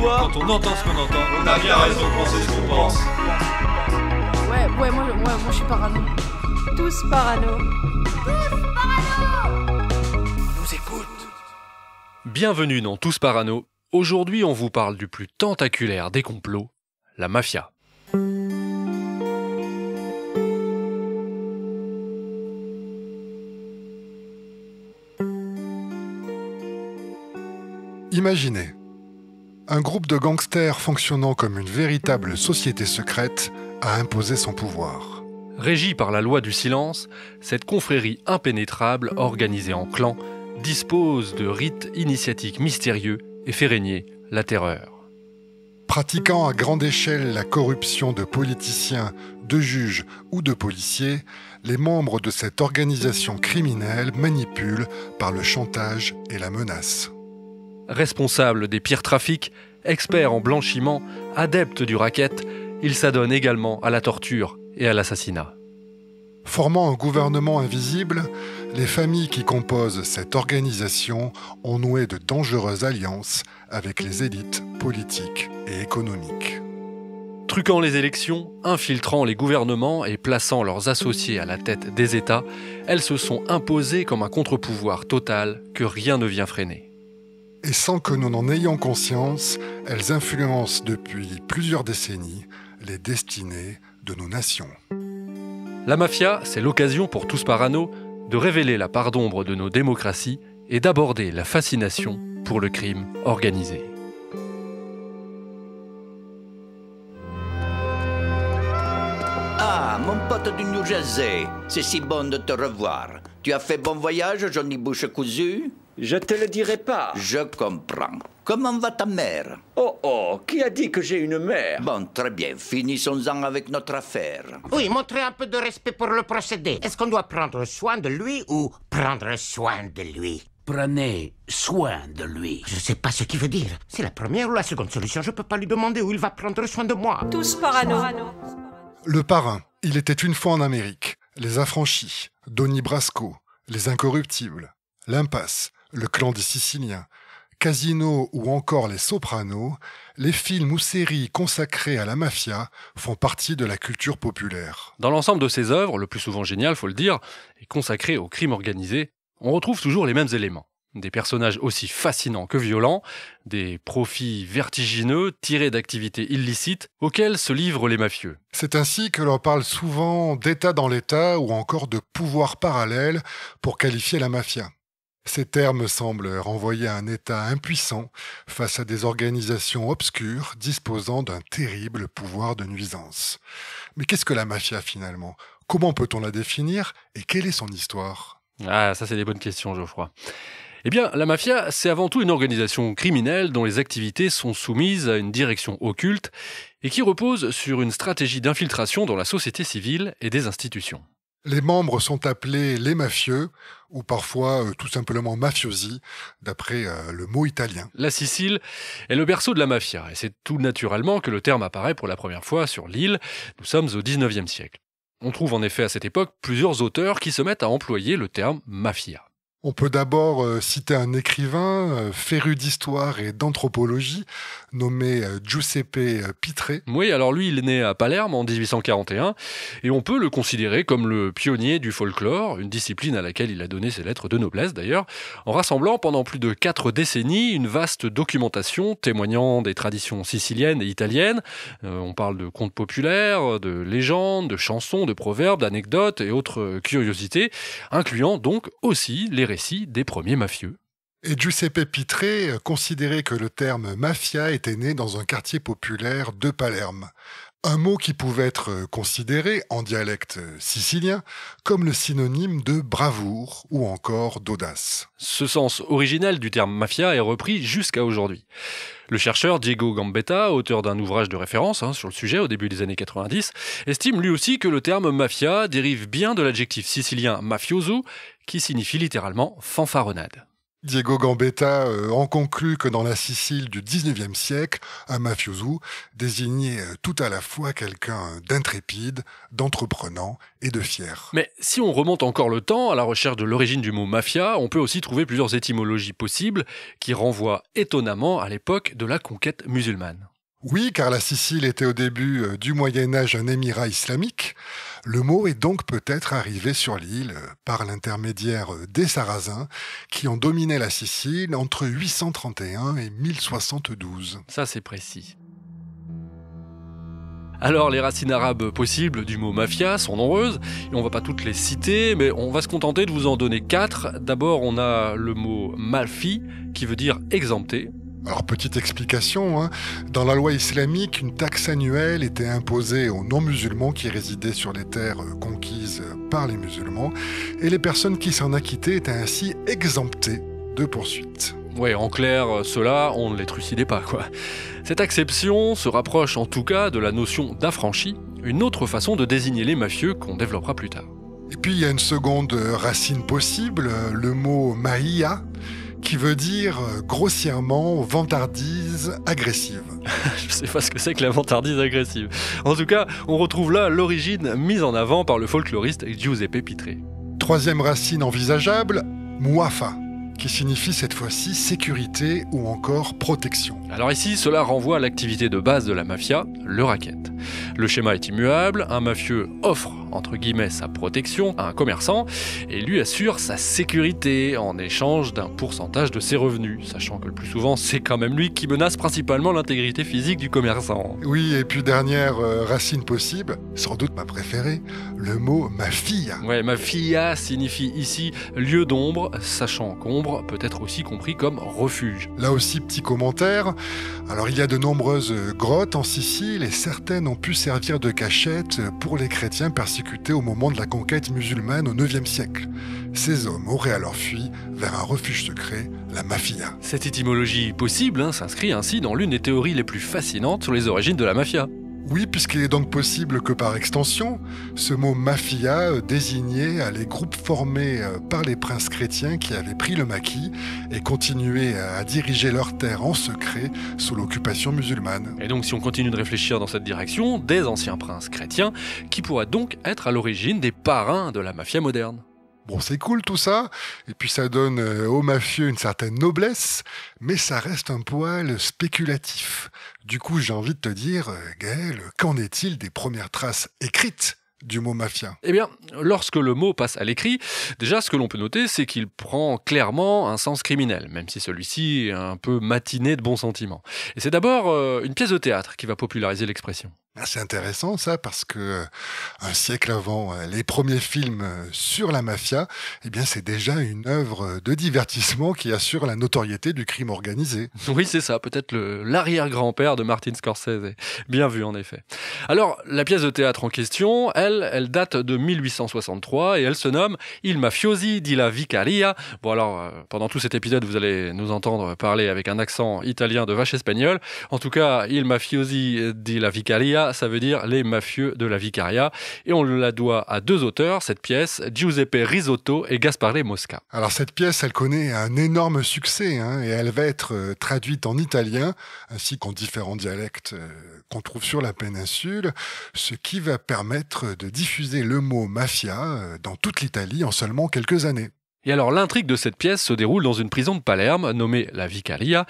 savoir. Quand on entend ce qu'on entend, On a bien raison de penser ce qu'on pense. Ouais, moi je suis parano. Tous parano. Nous écoute. Bienvenue dans Tous Parano. Aujourd'hui, on vous parle du plus tentaculaire des complots, la mafia. Imaginez, un groupe de gangsters fonctionnant comme une véritable société secrète a imposé son pouvoir. Régie par la loi du silence, cette confrérie impénétrable, organisée en clans, dispose de rites initiatiques mystérieux et fait régner la terreur. Pratiquant à grande échelle la corruption de politiciens, de juges ou de policiers, les membres de cette organisation criminelle manipulent par le chantage et la menace. Responsable des pires trafics, expert en blanchiment, adepte du racket, il s'adonne également à la torture et à l'assassinat. Formant un gouvernement invisible, les familles qui composent cette organisation ont noué de dangereuses alliances avec les élites politiques et économiques. Truquant les élections, infiltrant les gouvernements et plaçant leurs associés à la tête des États, elles se sont imposées comme un contre-pouvoir total que rien ne vient freiner. Et sans que nous n'en ayons conscience, elles influencent depuis plusieurs décennies les destinées de nos nations. La mafia, c'est l'occasion pour Tous Parano de révéler la part d'ombre de nos démocraties et d'aborder la fascination pour le crime organisé. Ah, mon pote du New Jersey, c'est si bon de te revoir. Tu as fait bon voyage, Johnny Bouche cousu? Je te le dirai pas. Je comprends. Comment va ta mère? Oh, qui a dit que j'ai une mère? Bon, très bien, finissons-en avec notre affaire. Oui, montrez un peu de respect pour le procédé. Est-ce qu'on doit prendre soin de lui ou prendre soin de lui? Prenez soin de lui. Je sais pas ce qu'il veut dire. C'est la première ou la seconde solution. Je peux pas lui demander où il va prendre soin de moi. Tous parano. Le parrain, il était une fois en Amérique. Les affranchis, Donnie Brasco, les incorruptibles, l'impasse, le clan des Siciliens, Casino ou encore les Sopranos, les films ou séries consacrés à la mafia font partie de la culture populaire. Dans l'ensemble de ces œuvres, le plus souvent génial, faut le dire, et consacrées au crime organisé, on retrouve toujours les mêmes éléments. Des personnages aussi fascinants que violents, des profits vertigineux tirés d'activités illicites auxquelles se livrent les mafieux. C'est ainsi que l'on parle souvent d'État dans l'État ou encore de pouvoir parallèle pour qualifier la mafia. Ces termes semblent renvoyer à un État impuissant face à des organisations obscures disposant d'un terrible pouvoir de nuisance. Mais qu'est-ce que la mafia finalement? Comment peut-on la définir et quelle est son histoire? Ah, ça c'est des bonnes questions, Geoffroy. Eh bien, la mafia, c'est avant tout une organisation criminelle dont les activités sont soumises à une direction occulte et qui repose sur une stratégie d'infiltration dans la société civile et des institutions. Les membres sont appelés les mafieux, ou parfois tout simplement mafiosi, d'après le mot italien. La Sicile est le berceau de la mafia, et c'est tout naturellement que le terme apparaît pour la première fois sur l'île. Nous sommes au XIXe siècle. On trouve en effet à cette époque plusieurs auteurs qui se mettent à employer le terme mafia. On peut d'abord citer un écrivain féru d'histoire et d'anthropologie nommé Giuseppe Pitrè. Oui, alors lui, il est né à Palerme en 1841 et on peut le considérer comme le pionnier du folklore, une discipline à laquelle il a donné ses lettres de noblesse d'ailleurs, en rassemblant pendant plus de 4 décennies une vaste documentation témoignant des traditions siciliennes et italiennes. On parle de contes populaires, de légendes, de chansons, de proverbes, d'anecdotes et autres curiosités, incluant donc aussi les récits des premiers mafieux. Et Giuseppe Pitrè considérait que le terme mafia était né dans un quartier populaire de Palerme. Un mot qui pouvait être considéré, en dialecte sicilien, comme le synonyme de bravoure ou encore d'audace. Ce sens originel du terme mafia est repris jusqu'à aujourd'hui. Le chercheur Diego Gambetta, auteur d'un ouvrage de référence sur le sujet au début des années 90, estime lui aussi que le terme mafia dérive bien de l'adjectif sicilien mafioso, qui signifie littéralement fanfaronnade. Diego Gambetta en conclut que dans la Sicile du XIXe siècle, un mafioso désignait tout à la fois quelqu'un d'intrépide, d'entreprenant et de fier. Mais si on remonte encore le temps à la recherche de l'origine du mot mafia, on peut aussi trouver plusieurs étymologies possibles qui renvoient étonnamment à l'époque de la conquête musulmane. Oui, car la Sicile était au début du Moyen-Âge un émirat islamique. Le mot est donc peut-être arrivé sur l'île par l'intermédiaire des Sarrasins qui ont dominé la Sicile entre 831 et 1072. Ça, c'est précis. Alors, les racines arabes possibles du mot mafia sont nombreuses, et on va pas toutes les citer, mais on va se contenter de vous en donner 4. D'abord, on a le mot malfi, qui veut dire exempté. Alors, petite explication, dans la loi islamique, une taxe annuelle était imposée aux non-musulmans qui résidaient sur les terres conquises par les musulmans, et les personnes qui s'en acquittaient étaient ainsi exemptées de poursuites. Ouais, en clair, ceux-là, on ne les trucidait pas, quoi. Cette acception se rapproche en tout cas de la notion d'affranchi, une autre façon de désigner les mafieux qu'on développera plus tard. Et puis, il y a une seconde racine possible, le mot maïa, qui veut dire grossièrement vantardise agressive. Je sais pas ce que c'est que la vantardise agressive. En tout cas, on retrouve là l'origine mise en avant par le folkloriste Giuseppe Pitré. Troisième racine envisageable, muafa, qui signifie cette fois-ci sécurité ou encore protection. Alors ici, cela renvoie à l'activité de base de la mafia, le racket. Le schéma est immuable, un mafieux offre entre guillemets sa protection à un commerçant et lui assure sa sécurité en échange d'un pourcentage de ses revenus, sachant que le plus souvent c'est quand même lui qui menace principalement l'intégrité physique du commerçant. Oui, et puis dernière racine possible, sans doute ma préférée, le mot mafia. Ouais, mafia signifie ici lieu d'ombre, sachant qu'ombre peut être aussi compris comme refuge. Là aussi, petit commentaire. Alors, il y a de nombreuses grottes en Sicile et certaines ont pu servir de cachette pour les chrétiens persécutés au moment de la conquête musulmane au IXe siècle. Ces hommes auraient alors fui vers un refuge secret, la mafia. Cette étymologie possible s'inscrit ainsi dans l'une des théories les plus fascinantes sur les origines de la mafia. Oui, puisqu'il est donc possible que par extension, ce mot mafia désignait les groupes formés par les princes chrétiens qui avaient pris le maquis et continuaient à diriger leurs terres en secret sous l'occupation musulmane. Et donc si on continue de réfléchir dans cette direction, des anciens princes chrétiens qui pourraient donc être à l'origine des parrains de la mafia moderne. Bon, c'est cool tout ça, et puis ça donne aux mafieux une certaine noblesse, mais ça reste un poil spéculatif. Du coup, j'ai envie de te dire, Gaël, qu'en est-il des premières traces écrites du mot mafia? Eh bien, lorsque le mot passe à l'écrit, déjà ce que l'on peut noter, c'est qu'il prend clairement un sens criminel, même si celui-ci est un peu matiné de bons sentiments. Et c'est d'abord une pièce de théâtre qui va populariser l'expression. C'est intéressant ça, parce que un siècle avant les premiers films sur la mafia, eh bien c'est déjà une œuvre de divertissement qui assure la notoriété du crime organisé. Oui, c'est ça, peut-être l'arrière-grand-père de Martin Scorsese. Bien vu en effet. Alors, la pièce de théâtre en question, elle date de 1863 et elle se nomme Il Mafiosi di la Vicaria. Bon alors, pendant tout cet épisode, vous allez nous entendre parler avec un accent italien de vache espagnole. En tout cas, Il Mafiosi di la Vicaria, ça veut dire les mafieux de la Vicaria, et on la doit à deux auteurs, cette pièce, Giuseppe Risotto et Gaspare Mosca. Alors cette pièce, elle connaît un énorme succès, et elle va être traduite en italien, ainsi qu'en différents dialectes qu'on trouve sur la péninsule, ce qui va permettre de diffuser le mot mafia dans toute l'Italie en seulement quelques années. Et alors l'intrigue de cette pièce se déroule dans une prison de Palerme nommée la Vicaria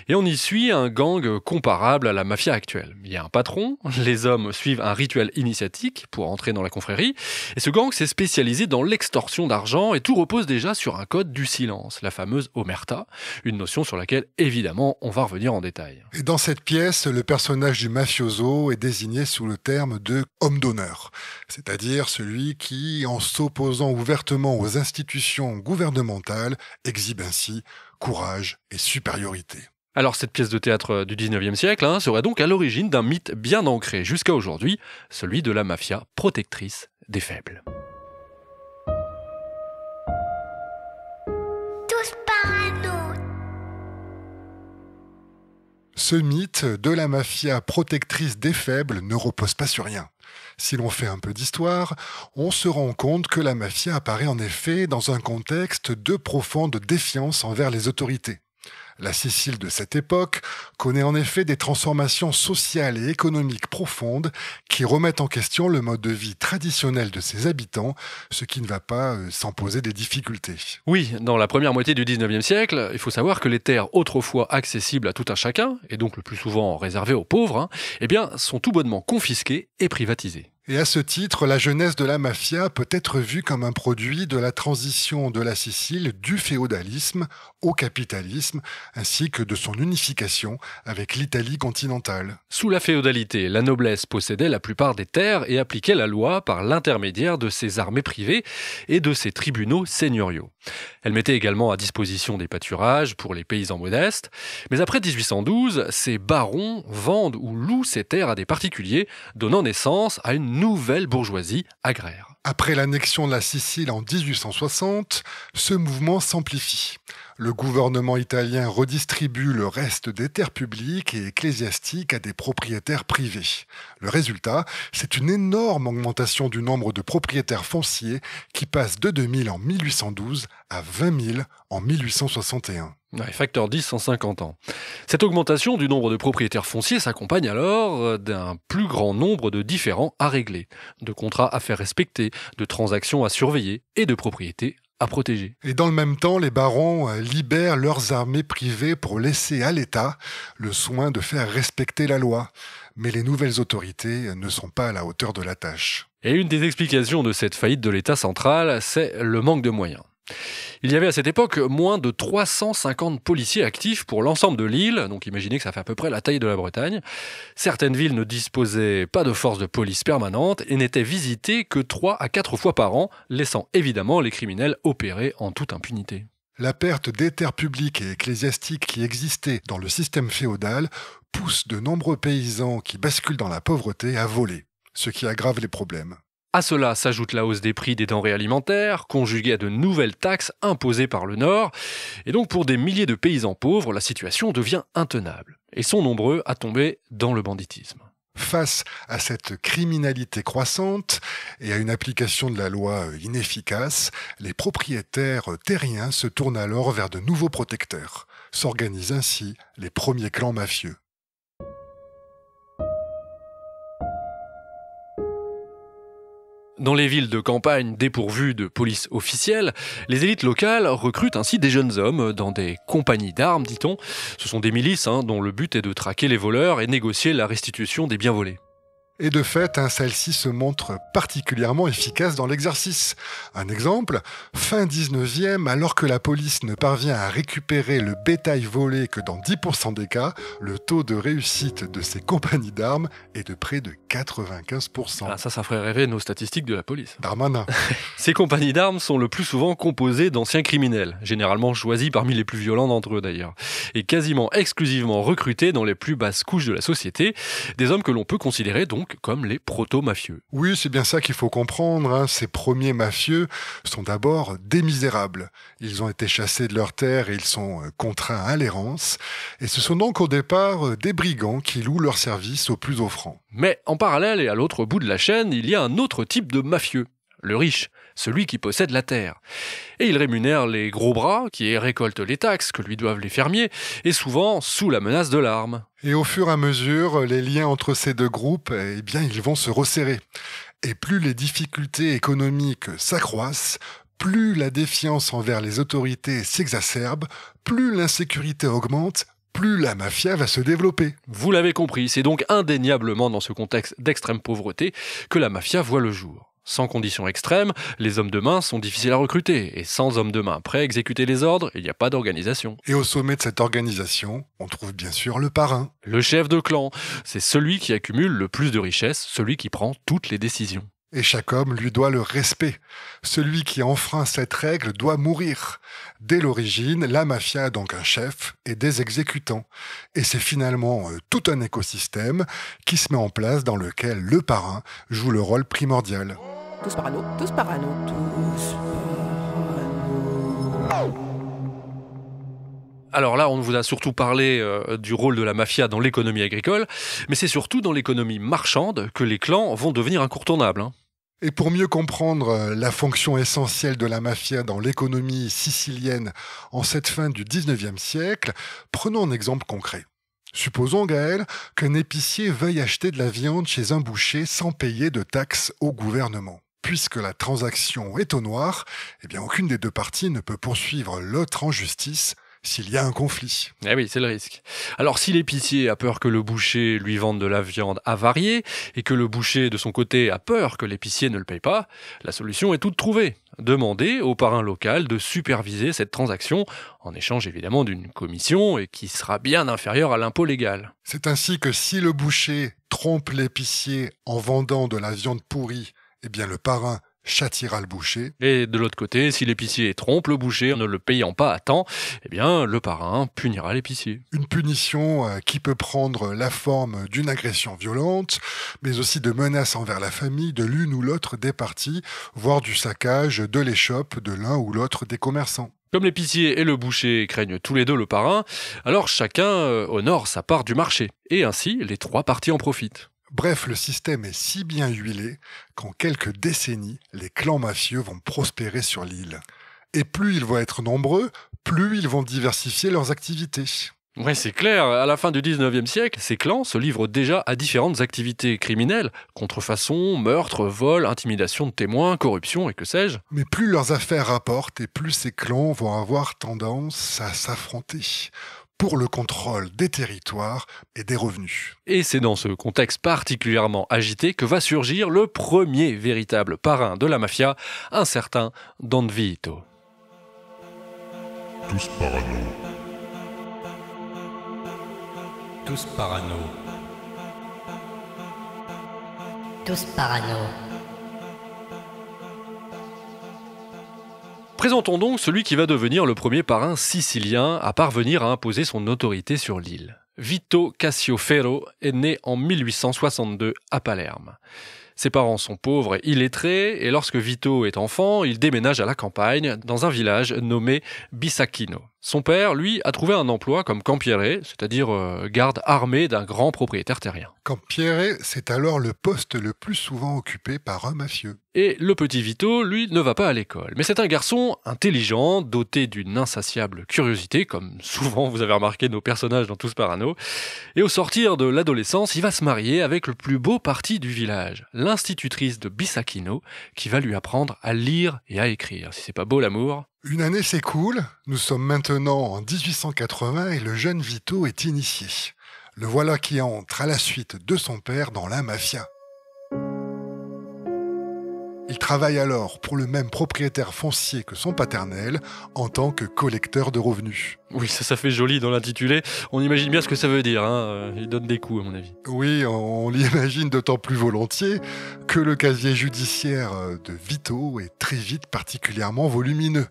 et on y suit un gang comparable à la mafia actuelle. Il y a un patron, les hommes suivent un rituel initiatique pour entrer dans la confrérie et ce gang s'est spécialisé dans l'extorsion d'argent et tout repose déjà sur un code du silence, la fameuse omerta, une notion sur laquelle évidemment on va revenir en détail. Et dans cette pièce, le personnage du mafioso est désigné sous le terme de homme d'honneur, c'est-à-dire celui qui, en s'opposant ouvertement aux institutions gouvernementale exhibe ainsi courage et supériorité. Alors cette pièce de théâtre du 19e siècle serait donc à l'origine d'un mythe bien ancré jusqu'à aujourd'hui, celui de la mafia protectrice des faibles. Tous parano. Ce mythe de la mafia protectrice des faibles ne repose pas sur rien. Si l'on fait un peu d'histoire, on se rend compte que la mafia apparaît en effet dans un contexte de profonde défiance envers les autorités. La Sicile de cette époque connaît en effet des transformations sociales et économiques profondes qui remettent en question le mode de vie traditionnel de ses habitants, ce qui ne va pas sans poser des difficultés. Oui, dans la première moitié du 19e siècle, il faut savoir que les terres autrefois accessibles à tout un chacun, et donc le plus souvent réservées aux pauvres, sont tout bonnement confisquées et privatisées. Et à ce titre, la jeunesse de la mafia peut être vue comme un produit de la transition de la Sicile du féodalisme au capitalisme, ainsi que de son unification avec l'Italie continentale. Sous la féodalité, la noblesse possédait la plupart des terres et appliquait la loi par l'intermédiaire de ses armées privées et de ses tribunaux seigneuriaux. Elle mettait également à disposition des pâturages pour les paysans modestes, mais après 1812, ces barons vendent ou louent ces terres à des particuliers, donnant naissance à une nouvelle bourgeoisie agraire. Après l'annexion de la Sicile en 1860, ce mouvement s'amplifie. Le gouvernement italien redistribue le reste des terres publiques et ecclésiastiques à des propriétaires privés. Le résultat, c'est une énorme augmentation du nombre de propriétaires fonciers qui passe de 2000 en 1812 à 20 000 en 1861. Facteur 10 en 50 ans. Cette augmentation du nombre de propriétaires fonciers s'accompagne alors d'un plus grand nombre de différends à régler, de contrats à faire respecter, de transactions à surveiller et de propriétés à protéger. Et dans le même temps, les barons libèrent leurs armées privées pour laisser à l'État le soin de faire respecter la loi. Mais les nouvelles autorités ne sont pas à la hauteur de la tâche. Et une des explications de cette faillite de l'État central, c'est le manque de moyens. Il y avait à cette époque moins de 350 policiers actifs pour l'ensemble de l'île, donc imaginez que ça fait à peu près la taille de la Bretagne. Certaines villes ne disposaient pas de force de police permanente et n'étaient visitées que 3 à 4 fois par an, laissant évidemment les criminels opérer en toute impunité. La perte des terres publiques et ecclésiastiques qui existaient dans le système féodal pousse de nombreux paysans qui basculent dans la pauvreté à voler, ce qui aggrave les problèmes. À cela s'ajoute la hausse des prix des denrées alimentaires, conjuguée à de nouvelles taxes imposées par le Nord. Et donc pour des milliers de paysans pauvres, la situation devient intenable. Et sont nombreux à tomber dans le banditisme. Face à cette criminalité croissante et à une application de la loi inefficace, les propriétaires terriens se tournent alors vers de nouveaux protecteurs. S'organisent ainsi les premiers clans mafieux. Dans les villes de campagne dépourvues de police officielle, les élites locales recrutent ainsi des jeunes hommes dans des compagnies d'armes, dit-on. Ce sont des milices dont le but est de traquer les voleurs et négocier la restitution des biens volés. Et de fait, celle-ci se montre particulièrement efficace dans l'exercice. Un exemple, fin 19e, alors que la police ne parvient à récupérer le bétail volé que dans 10% des cas, le taux de réussite de ces compagnies d'armes est de près de 95%. Ah, ça ferait rêver nos statistiques de la police. Darmanin. Ces compagnies d'armes sont le plus souvent composées d'anciens criminels, généralement choisis parmi les plus violents d'entre eux d'ailleurs, et quasiment exclusivement recrutés dans les plus basses couches de la société, des hommes que l'on peut considérer donc comme les proto-mafieux. Oui, c'est bien ça qu'il faut comprendre. Ces premiers mafieux sont d'abord des misérables. Ils ont été chassés de leurs terres et ils sont contraints à l'errance. Et ce sont donc au départ des brigands qui louent leurs services aux plus offrants. Mais en parallèle et à l'autre bout de la chaîne, il y a un autre type de mafieux. Le riche, celui qui possède la terre. Et il rémunère les gros bras qui récoltent les taxes que lui doivent les fermiers, et souvent sous la menace de l'arme. Et au fur et à mesure, les liens entre ces deux groupes, ils vont se resserrer. Et plus les difficultés économiques s'accroissent, plus la défiance envers les autorités s'exacerbe, plus l'insécurité augmente, plus la mafia va se développer. Vous l'avez compris, c'est donc indéniablement dans ce contexte d'extrême pauvreté que la mafia voit le jour. Sans conditions extrêmes, les hommes de main sont difficiles à recruter. Et sans hommes de main prêts à exécuter les ordres, il n'y a pas d'organisation. Et au sommet de cette organisation, on trouve bien sûr le parrain. Le chef de clan, c'est celui qui accumule le plus de richesses, celui qui prend toutes les décisions. Et chaque homme lui doit le respect. Celui qui enfreint cette règle doit mourir. Dès l'origine, la mafia a donc un chef et des exécutants. Et c'est finalement tout un écosystème qui se met en place dans lequel le parrain joue le rôle primordial. Tous parano, tous parano, tous parano. Alors là, on vous a surtout parlé du rôle de la mafia dans l'économie agricole, mais c'est surtout dans l'économie marchande que les clans vont devenir incontournables. Et pour mieux comprendre la fonction essentielle de la mafia dans l'économie sicilienne en cette fin du 19e siècle, prenons un exemple concret. Supposons, Gaël, qu'un épicier veuille acheter de la viande chez un boucher sans payer de taxes au gouvernement. Puisque la transaction est au noir, aucune des deux parties ne peut poursuivre l'autre en justice s'il y a un conflit. Eh oui, c'est le risque. Alors si l'épicier a peur que le boucher lui vende de la viande avariée et que le boucher de son côté a peur que l'épicier ne le paye pas, la solution est toute trouvée. Demander au parrain local de superviser cette transaction en échange évidemment d'une commission et qui sera bien inférieure à l'impôt légal. C'est ainsi que si le boucher trompe l'épicier en vendant de la viande pourrie, le parrain châtiera le boucher. Et de l'autre côté, si l'épicier trompe le boucher en ne le payant pas à temps, le parrain punira l'épicier. Une punition qui peut prendre la forme d'une agression violente, mais aussi de menaces envers la famille de l'une ou l'autre des parties, voire du saccage de l'échoppe de l'un ou l'autre des commerçants. Comme l'épicier et le boucher craignent tous les deux le parrain, alors chacun honore sa part du marché. Et ainsi, les trois parties en profitent. Bref, le système est si bien huilé qu'en quelques décennies, les clans mafieux vont prospérer sur l'île. Et plus ils vont être nombreux, plus ils vont diversifier leurs activités. Ouais, c'est clair. À la fin du 19e siècle, ces clans se livrent déjà à différentes activités criminelles. Contrefaçon, meurtre, vol, intimidation de témoins, corruption et que sais-je. Mais plus leurs affaires rapportent et plus ces clans vont avoir tendance à s'affronter pour le contrôle des territoires et des revenus. Et c'est dans ce contexte particulièrement agité que va surgir le premier véritable parrain de la mafia, un certain Don Vito. Tous parano. Tous parano. Tous parano. Présentons donc celui qui va devenir le premier parrain sicilien à parvenir à imposer son autorité sur l'île. Vito Cascioferro est né en 1862 à Palerme. Ses parents sont pauvres et illettrés, et lorsque Vito est enfant, il déménage à la campagne, dans un village nommé Bisacchino. Son père, lui, a trouvé un emploi comme campiere, c'est-à-dire garde armé d'un grand propriétaire terrien. Campiere, c'est alors le poste le plus souvent occupé par un mafieux. Et le petit Vito, lui, ne va pas à l'école. Mais c'est un garçon intelligent, doté d'une insatiable curiosité, comme souvent vous avez remarqué nos personnages dans Tous Parano. Et au sortir de l'adolescence, il va se marier avec le plus beau parti du village, l'institutrice de Bisacchino, qui va lui apprendre à lire et à écrire. Si c'est pas beau l'amour. Une année s'écoule, nous sommes maintenant en 1880 et le jeune Vito est initié. Le voilà qui entre à la suite de son père dans la mafia. Il travaille alors pour le même propriétaire foncier que son paternel en tant que collecteur de revenus. Oui, ça fait joli dans l'intitulé. On imagine bien ce que ça veut dire. Il donne des coups, à mon avis. Oui, on l'imagine d'autant plus volontiers que le casier judiciaire de Vito est très vite particulièrement volumineux.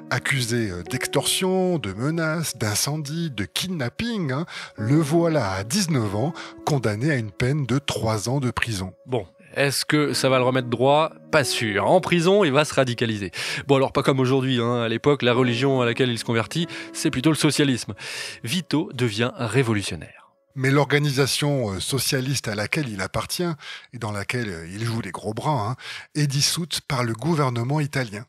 Accusé d'extorsion, de menaces, d'incendie, de kidnapping, le voilà à 19 ans, condamné à une peine de 3 ans de prison. Bon. Est-ce que ça va le remettre droit ? Pas sûr. En prison, il va se radicaliser. Bon, alors pas comme aujourd'hui. À l'époque, la religion à laquelle il se convertit, c'est plutôt le socialisme. Vito devient révolutionnaire. Mais l'organisation socialiste à laquelle il appartient, et dans laquelle il joue les gros bras, est dissoute par le gouvernement italien.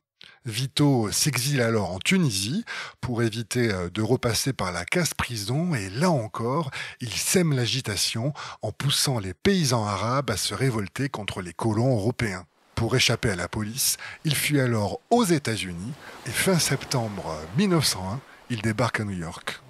Vito s'exile alors en Tunisie pour éviter de repasser par la casse-prison et là encore, il sème l'agitation en poussant les paysans arabes à se révolter contre les colons européens. Pour échapper à la police, il fuit alors aux États-Unis et fin septembre 1901, il débarque à New York.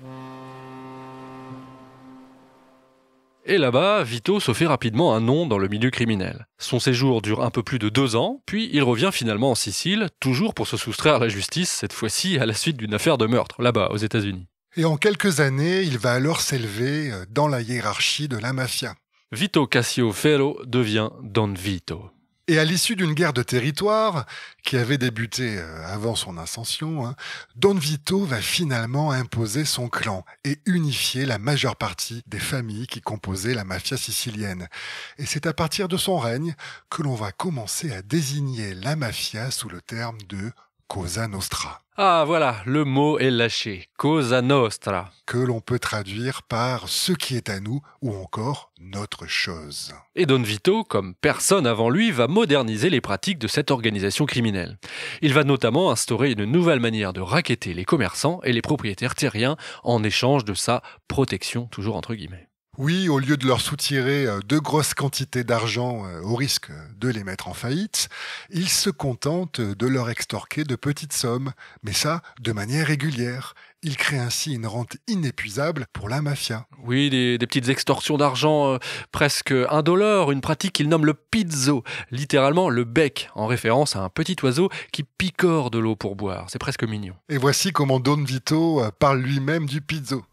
Et là-bas, Vito se fait rapidement un nom dans le milieu criminel. Son séjour dure un peu plus de 2 ans, puis il revient finalement en Sicile, toujours pour se soustraire à la justice, cette fois-ci à la suite d'une affaire de meurtre, là-bas, aux États-Unis. Et en quelques années, il va alors s'élever dans la hiérarchie de la mafia. Vito Cascioferro devient Don Vito. Et à l'issue d'une guerre de territoire, qui avait débuté avant son ascension, Don Vito va finalement imposer son clan et unifier la majeure partie des familles qui composaient la mafia sicilienne. Et c'est à partir de son règne que l'on va commencer à désigner la mafia sous le terme de Cosa Nostra. Ah voilà, le mot est lâché, Cosa Nostra. Que l'on peut traduire par « ce qui est à nous » ou encore « notre chose ». Et Don Vito, comme personne avant lui, va moderniser les pratiques de cette organisation criminelle. Il va notamment instaurer une nouvelle manière de racketter les commerçants et les propriétaires terriens en échange de sa protection, toujours entre guillemets. Oui, au lieu de leur soutirer de grosses quantités d'argent au risque de les mettre en faillite, ils se contentent de leur extorquer de petites sommes, mais ça de manière régulière. Ils créent ainsi une rente inépuisable pour la mafia. Oui, des petites extorsions d'argent presque indolores, une pratique qu'ils nomment le pizzo, littéralement le bec, en référence à un petit oiseau qui picore de l'eau pour boire. C'est presque mignon. Et voici comment Don Vito parle lui-même du pizzo.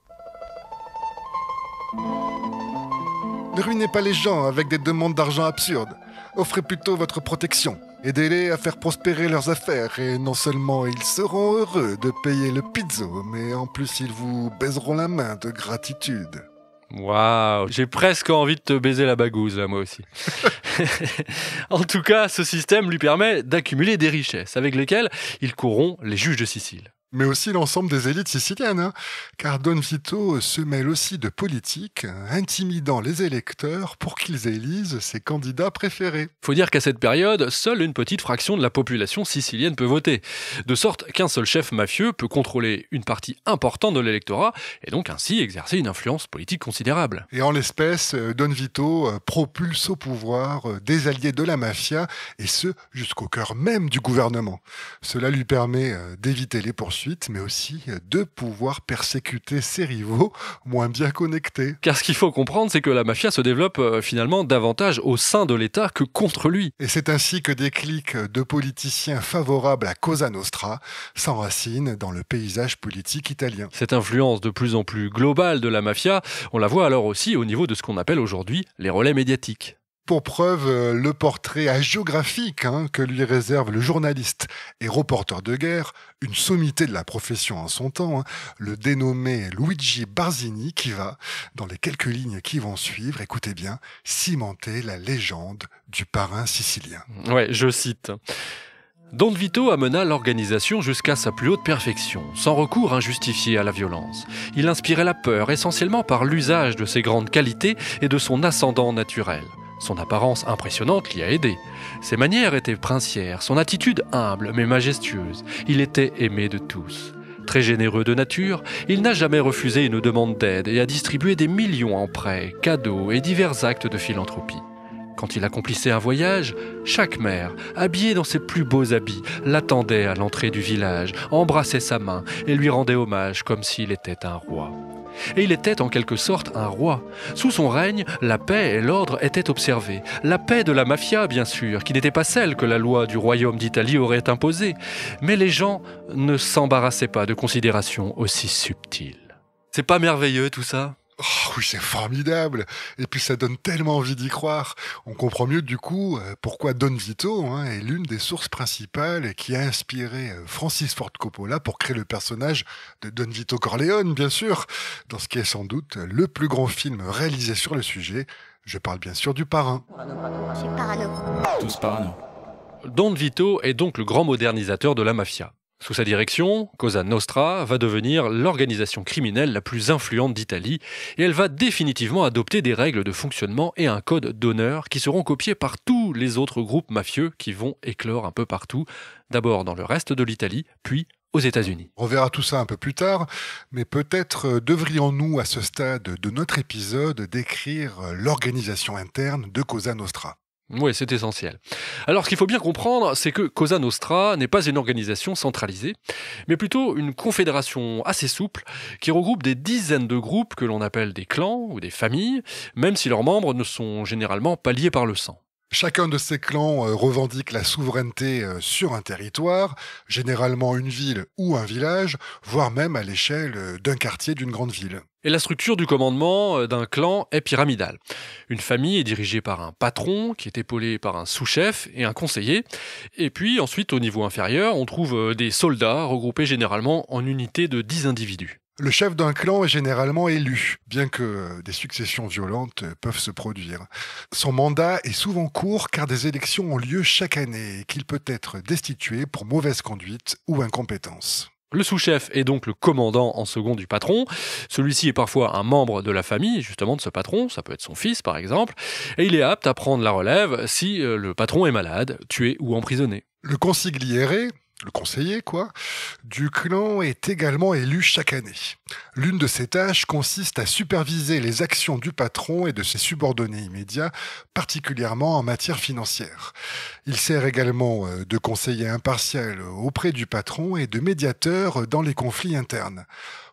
Ne ruinez pas les gens avec des demandes d'argent absurdes. Offrez plutôt votre protection. Aidez-les à faire prospérer leurs affaires et non seulement ils seront heureux de payer le pizzo, mais en plus ils vous baiseront la main de gratitude. Waouh, j'ai presque envie de te baiser la bagouze, là, moi aussi. En tout cas, ce système lui permet d'accumuler des richesses avec lesquelles il corrompt les juges de Sicile. Mais aussi l'ensemble des élites siciliennes, car Don Vito se mêle aussi de politique, intimidant les électeurs pour qu'ils élisent ses candidats préférés. Faut dire qu'à cette période, seule une petite fraction de la population sicilienne peut voter, de sorte qu'un seul chef mafieux peut contrôler une partie importante de l'électorat et donc ainsi exercer une influence politique considérable. Et en l'espèce, Don Vito propulse au pouvoir des alliés de la mafia, et ce, jusqu'au cœur même du gouvernement. Cela lui permet d'éviter les poursuites, mais aussi de pouvoir persécuter ses rivaux moins bien connectés. Car ce qu'il faut comprendre, c'est que la mafia se développe finalement davantage au sein de l'État que contre lui. Et c'est ainsi que des cliques de politiciens favorables à Cosa Nostra s'enracinent dans le paysage politique italien. Cette influence de plus en plus globale de la mafia, on la voit alors aussi au niveau de ce qu'on appelle aujourd'hui les relais médiatiques. Pour preuve, le portrait hagiographique que lui réserve le journaliste et reporter de guerre, une sommité de la profession en son temps, le dénommé Luigi Barzini, qui va, dans les quelques lignes qui vont suivre, écoutez bien, cimenter la légende du parrain sicilien. Ouais, je cite. Don Vito amena l'organisation jusqu'à sa plus haute perfection, sans recours injustifié à la violence. Il inspirait la peur essentiellement par l'usage de ses grandes qualités et de son ascendant naturel. Son apparence impressionnante l'y a aidé. Ses manières étaient princières, son attitude humble mais majestueuse. Il était aimé de tous. Très généreux de nature, il n'a jamais refusé une demande d'aide et a distribué des millions en prêts, cadeaux et divers actes de philanthropie. Quand il accomplissait un voyage, chaque mère, habillée dans ses plus beaux habits, l'attendait à l'entrée du village, embrassait sa main et lui rendait hommage comme s'il était un roi. Et il était en quelque sorte un roi. Sous son règne, la paix et l'ordre étaient observés. La paix de la mafia, bien sûr, qui n'était pas celle que la loi du royaume d'Italie aurait imposée. Mais les gens ne s'embarrassaient pas de considérations aussi subtiles. C'est pas merveilleux tout ça ? Oh oui, c'est formidable. Et puis ça donne tellement envie d'y croire. On comprend mieux du coup pourquoi Don Vito est l'une des sources principales qui a inspiré Francis Ford Coppola pour créer le personnage de Don Vito Corleone, bien sûr, dans ce qui est sans doute le plus grand film réalisé sur le sujet. Je parle bien sûr du Parrain. C'est Parano. Tous Parano. Don Vito est donc le grand modernisateur de la mafia. Sous sa direction, Cosa Nostra va devenir l'organisation criminelle la plus influente d'Italie et elle va définitivement adopter des règles de fonctionnement et un code d'honneur qui seront copiés par tous les autres groupes mafieux qui vont éclore un peu partout, d'abord dans le reste de l'Italie, puis aux États-Unis. On verra tout ça un peu plus tard, mais peut-être devrions-nous à ce stade de notre épisode décrire l'organisation interne de Cosa Nostra. Oui, c'est essentiel. Alors, ce qu'il faut bien comprendre, c'est que Cosa Nostra n'est pas une organisation centralisée, mais plutôt une confédération assez souple qui regroupe des dizaines de groupes que l'on appelle des clans ou des familles, même si leurs membres ne sont généralement pas liés par le sang. Chacun de ces clans revendique la souveraineté sur un territoire, généralement une ville ou un village, voire même à l'échelle d'un quartier d'une grande ville. Et la structure du commandement d'un clan est pyramidale. Une famille est dirigée par un patron qui est épaulé par un sous-chef et un conseiller. Et puis ensuite, au niveau inférieur, on trouve des soldats regroupés généralement en unités de 10 individus. Le chef d'un clan est généralement élu, bien que des successions violentes peuvent se produire. Son mandat est souvent court car des élections ont lieu chaque année et qu'il peut être destitué pour mauvaise conduite ou incompétence. Le sous-chef est donc le commandant en second du patron. Celui-ci est parfois un membre de la famille, justement de ce patron, ça peut être son fils par exemple, et il est apte à prendre la relève si le patron est malade, tué ou emprisonné. Le consigliere, le conseiller du clan est également élu chaque année. L'une de ses tâches consiste à superviser les actions du patron et de ses subordonnés immédiats, particulièrement en matière financière. Il sert également de conseiller impartial auprès du patron et de médiateur dans les conflits internes.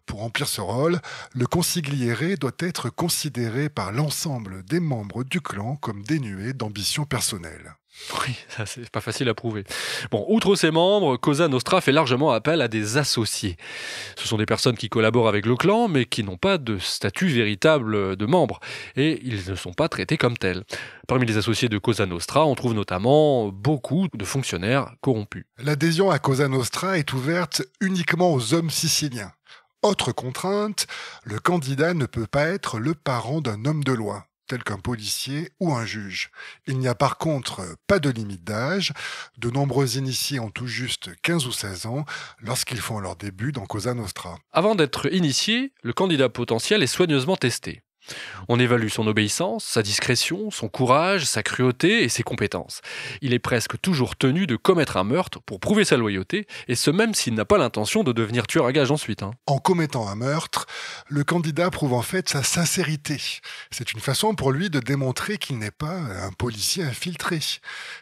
Pour remplir ce rôle, le consigliere doit être considéré par l'ensemble des membres du clan comme dénué d'ambition personnelle. Oui, ça c'est pas facile à prouver. Bon, outre ses membres, Cosa Nostra fait largement appel à des associés. Ce sont des personnes qui collaborent avec le clan, mais qui n'ont pas de statut véritable de membre, et ils ne sont pas traités comme tels. Parmi les associés de Cosa Nostra, on trouve notamment beaucoup de fonctionnaires corrompus. L'adhésion à Cosa Nostra est ouverte uniquement aux hommes siciliens. Autre contrainte, le candidat ne peut pas être le parent d'un homme de loi, tel qu'un policier ou un juge. Il n'y a par contre pas de limite d'âge. De nombreux initiés ont tout juste 15 ou 16 ans lorsqu'ils font leur début dans Cosa Nostra. Avant d'être initié, le candidat potentiel est soigneusement testé. On évalue son obéissance, sa discrétion, son courage, sa cruauté et ses compétences. Il est presque toujours tenu de commettre un meurtre pour prouver sa loyauté, et ce même s'il n'a pas l'intention de devenir tueur à gages ensuite. En commettant un meurtre, le candidat prouve en fait sa sincérité. C'est une façon pour lui de démontrer qu'il n'est pas un policier infiltré.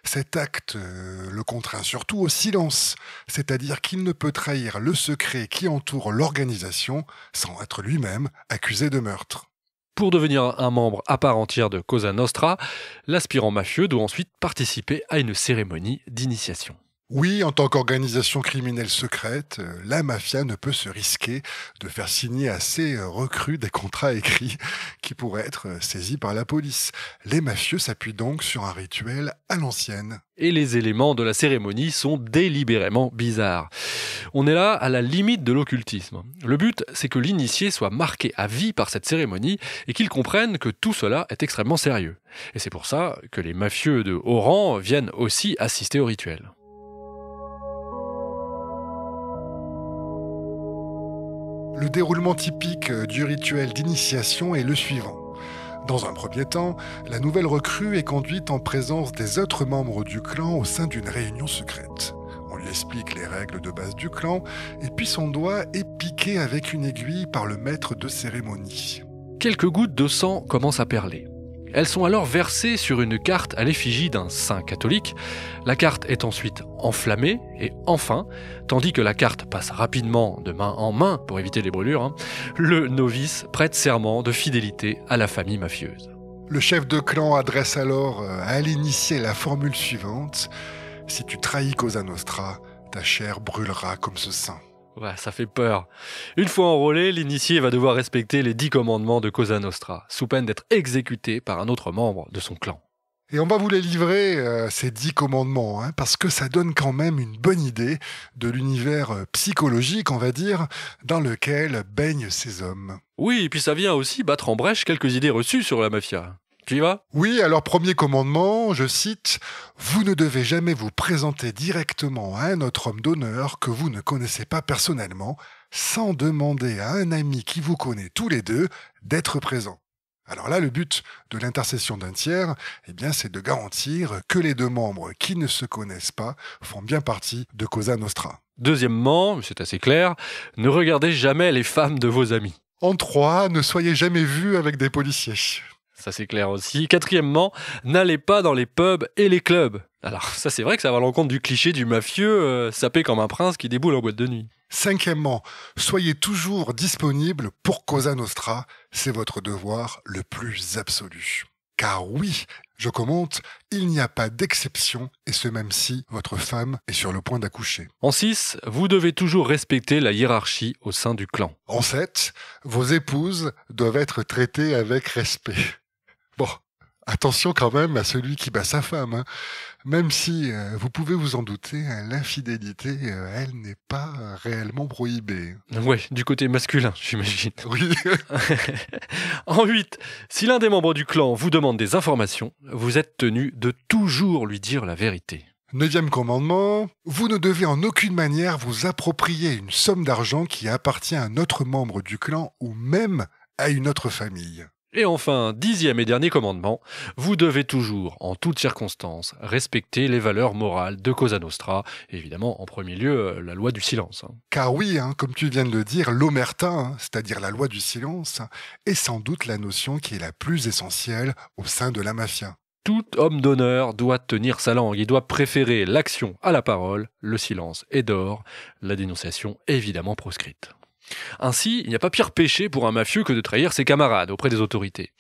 Cet acte le contraint surtout au silence, c'est-à-dire qu'il ne peut trahir le secret qui entoure l'organisation sans être lui-même accusé de meurtre. Pour devenir un membre à part entière de Cosa Nostra, l'aspirant mafieux doit ensuite participer à une cérémonie d'initiation. Oui, en tant qu'organisation criminelle secrète, la mafia ne peut se risquer de faire signer à ses recrues des contrats écrits qui pourraient être saisis par la police. Les mafieux s'appuient donc sur un rituel à l'ancienne. Et les éléments de la cérémonie sont délibérément bizarres. On est là à la limite de l'occultisme. Le but, c'est que l'initié soit marqué à vie par cette cérémonie et qu'il comprenne que tout cela est extrêmement sérieux. Et c'est pour ça que les mafieux de haut rang viennent aussi assister au rituel. Le déroulement typique du rituel d'initiation est le suivant. Dans un premier temps, la nouvelle recrue est conduite en présence des autres membres du clan au sein d'une réunion secrète. On lui explique les règles de base du clan, et puis son doigt est piqué avec une aiguille par le maître de cérémonie. Quelques gouttes de sang commencent à perler. Elles sont alors versées sur une carte à l'effigie d'un saint catholique. La carte est ensuite enflammée et enfin, tandis que la carte passe rapidement de main en main pour éviter les brûlures, le novice prête serment de fidélité à la famille mafieuse. Le chef de clan adresse alors à l'initié la formule suivante : « Si tu trahis Cosa Nostra, ta chair brûlera comme ce saint. » Ouais, ça fait peur. Une fois enrôlé, l'initié va devoir respecter les 10 commandements de Cosa Nostra, sous peine d'être exécuté par un autre membre de son clan. Et on va vous les livrer, ces 10 commandements, parce que ça donne quand même une bonne idée de l'univers psychologique, on va dire, dans lequel baignent ces hommes. Oui, et puis ça vient aussi battre en brèche quelques idées reçues sur la mafia. Tu y vas ? Oui, alors premier commandement, je cite « Vous ne devez jamais vous présenter directement à un autre homme d'honneur que vous ne connaissez pas personnellement, sans demander à un ami qui vous connaît tous les deux d'être présent. » Alors là, le but de l'intercession d'un tiers, c'est de garantir que les deux membres qui ne se connaissent pas font bien partie de Cosa Nostra. Deuxièmement, c'est assez clair, ne regardez jamais les femmes de vos amis. En 3, ne soyez jamais vus avec des policiers. Ça c'est clair aussi. Quatrièmement, n'allez pas dans les pubs et les clubs. Alors ça c'est vrai que ça va à l'encontre du cliché du mafieux sapé comme un prince qui déboule en boîte de nuit. Cinquièmement, soyez toujours disponible pour Cosa Nostra, c'est votre devoir le plus absolu. Car oui, je commente, il n'y a pas d'exception, et ce même si votre femme est sur le point d'accoucher. En 6, vous devez toujours respecter la hiérarchie au sein du clan. En 7, vos épouses doivent être traitées avec respect. Bon, Attention quand même à celui qui bat sa femme, hein. Même si, vous pouvez vous en douter, l'infidélité, elle n'est pas réellement prohibée. Ouais, du côté masculin, j'imagine. Oui. En 8, si l'un des membres du clan vous demande des informations, vous êtes tenu de toujours lui dire la vérité. 9e commandement, vous ne devez en aucune manière vous approprier une somme d'argent qui appartient à un autre membre du clan ou même à une autre famille. Et enfin, 10e et dernier commandement, vous devez toujours, en toutes circonstances, respecter les valeurs morales de Cosa Nostra, et évidemment, en premier lieu, la loi du silence. Car oui, comme tu viens de le dire, l'omerta, c'est-à-dire la loi du silence, est sans doute la notion qui est la plus essentielle au sein de la mafia. Tout homme d'honneur doit tenir sa langue, il doit préférer l'action à la parole, le silence est d'or, la dénonciation évidemment proscrite. Ainsi, il n'y a pas pire péché pour un mafieux que de trahir ses camarades auprès des autorités.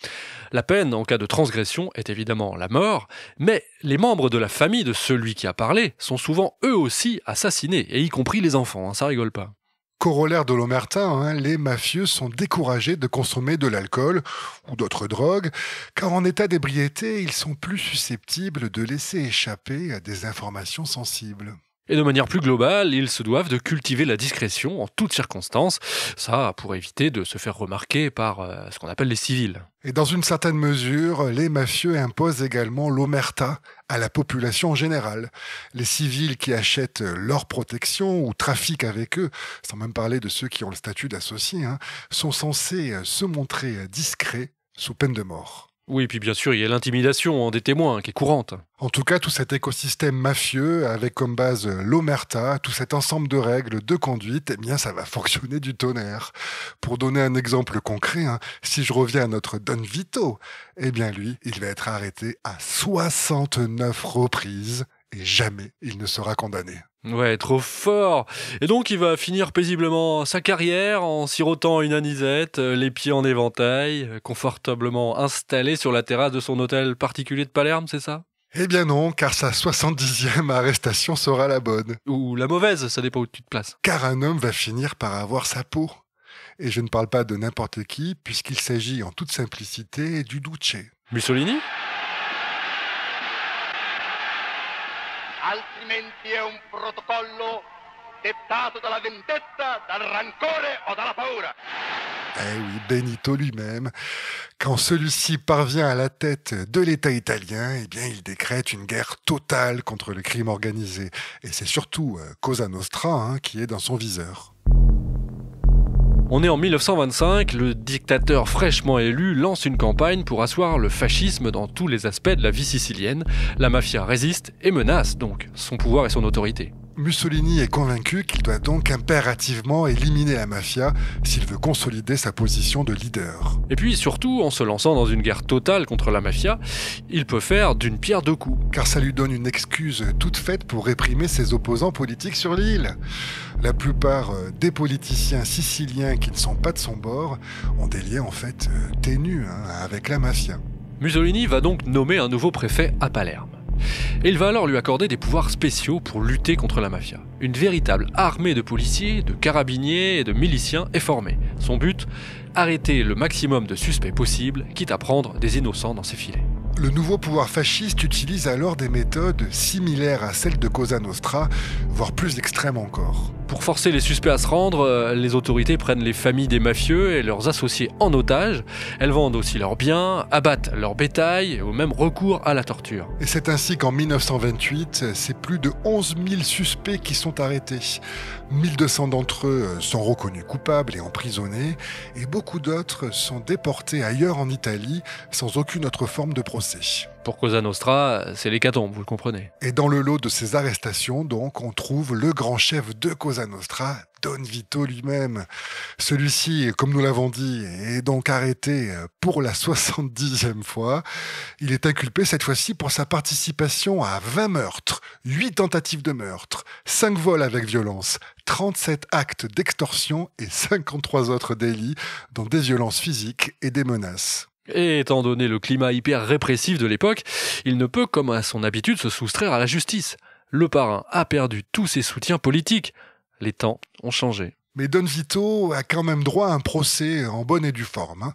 La peine en cas de transgression est évidemment la mort, mais les membres de la famille de celui qui a parlé sont souvent eux aussi assassinés, et y compris les enfants, ça rigole pas. Corollaire de l'omerta, les mafieux sont découragés de consommer de l'alcool ou d'autres drogues, car en état d'ébriété, ils sont plus susceptibles de laisser échapper des informations sensibles. Et de manière plus globale, ils se doivent de cultiver la discrétion en toutes circonstances, ça pour éviter de se faire remarquer par ce qu'on appelle les civils. Et dans une certaine mesure, les mafieux imposent également l'omerta à la population en général. Les civils qui achètent leur protection ou trafiquent avec eux, sans même parler de ceux qui ont le statut d'associés, sont censés se montrer discrets sous peine de mort. Oui, puis bien sûr, il y a l'intimidation des témoins qui est courante. En tout cas, tout cet écosystème mafieux, avec comme base l'omerta, tout cet ensemble de règles de conduite, eh bien, ça va fonctionner du tonnerre. Pour donner un exemple concret, si je reviens à notre Don Vito, eh bien lui, il va être arrêté à 69 reprises et jamais il ne sera condamné. Ouais, trop fort. Et donc il va finir paisiblement sa carrière en sirotant une anisette, les pieds en éventail, confortablement installé sur la terrasse de son hôtel particulier de Palerme, c'est ça ? Eh bien non, car sa 70e arrestation sera la bonne. Ou la mauvaise, ça dépend où tu te places. Car un homme va finir par avoir sa peau. Et je ne parle pas de n'importe qui, puisqu'il s'agit en toute simplicité du Duce. Mussolini ? Altrimenti è un protocollo dettato dalla vendetta, dal rancore o dalla paura. Eh oui, Benito lui-même. Quand celui-ci parvient à la tête de l'État italien, eh bien, il décrète une guerre totale contre le crime organisé. Et c'est surtout Cosa Nostra qui est dans son viseur. On est en 1925, le dictateur fraîchement élu lance une campagne pour asseoir le fascisme dans tous les aspects de la vie sicilienne. La mafia résiste et menace donc son pouvoir et son autorité. Mussolini est convaincu qu'il doit donc impérativement éliminer la mafia s'il veut consolider sa position de leader. Et puis surtout, en se lançant dans une guerre totale contre la mafia, il peut faire d'une pierre deux coups. Car ça lui donne une excuse toute faite pour réprimer ses opposants politiques sur l'île. La plupart des politiciens siciliens qui ne sont pas de son bord ont des liens en fait ténus avec la mafia. Mussolini va donc nommer un nouveau préfet à Palerme. Et il va alors lui accorder des pouvoirs spéciaux pour lutter contre la mafia. Une véritable armée de policiers, de carabiniers et de miliciens est formée. Son but, arrêter le maximum de suspects possibles, quitte à prendre des innocents dans ses filets. Le nouveau pouvoir fasciste utilise alors des méthodes similaires à celles de Cosa Nostra, voire plus extrêmes encore. Pour forcer les suspects à se rendre, les autorités prennent les familles des mafieux et leurs associés en otage. Elles vendent aussi leurs biens, abattent leur bétail ou même recourent à la torture. Et c'est ainsi qu'en 1928, c'est plus de 11 000 suspects qui sont arrêtés. 1200 d'entre eux sont reconnus coupables et emprisonnés, et beaucoup d'autres sont déportés ailleurs en Italie sans aucune autre forme de procès. Pour Cosa Nostra, c'est l'hécatombe, vous le comprenez. Et dans le lot de ces arrestations, donc, on trouve le grand chef de Cosa Nostra, Don Vito lui-même. Celui-ci, comme nous l'avons dit, est donc arrêté pour la 70e fois. Il est inculpé cette fois-ci pour sa participation à 20 meurtres, 8 tentatives de meurtre, 5 vols avec violence, 37 actes d'extorsion et 53 autres délits, dont des violences physiques et des menaces. Et étant donné le climat hyper répressif de l'époque, il ne peut, comme à son habitude, se soustraire à la justice. Le parrain a perdu tous ses soutiens politiques. Les temps ont changé. Mais Don Vito a quand même droit à un procès en bonne et due forme.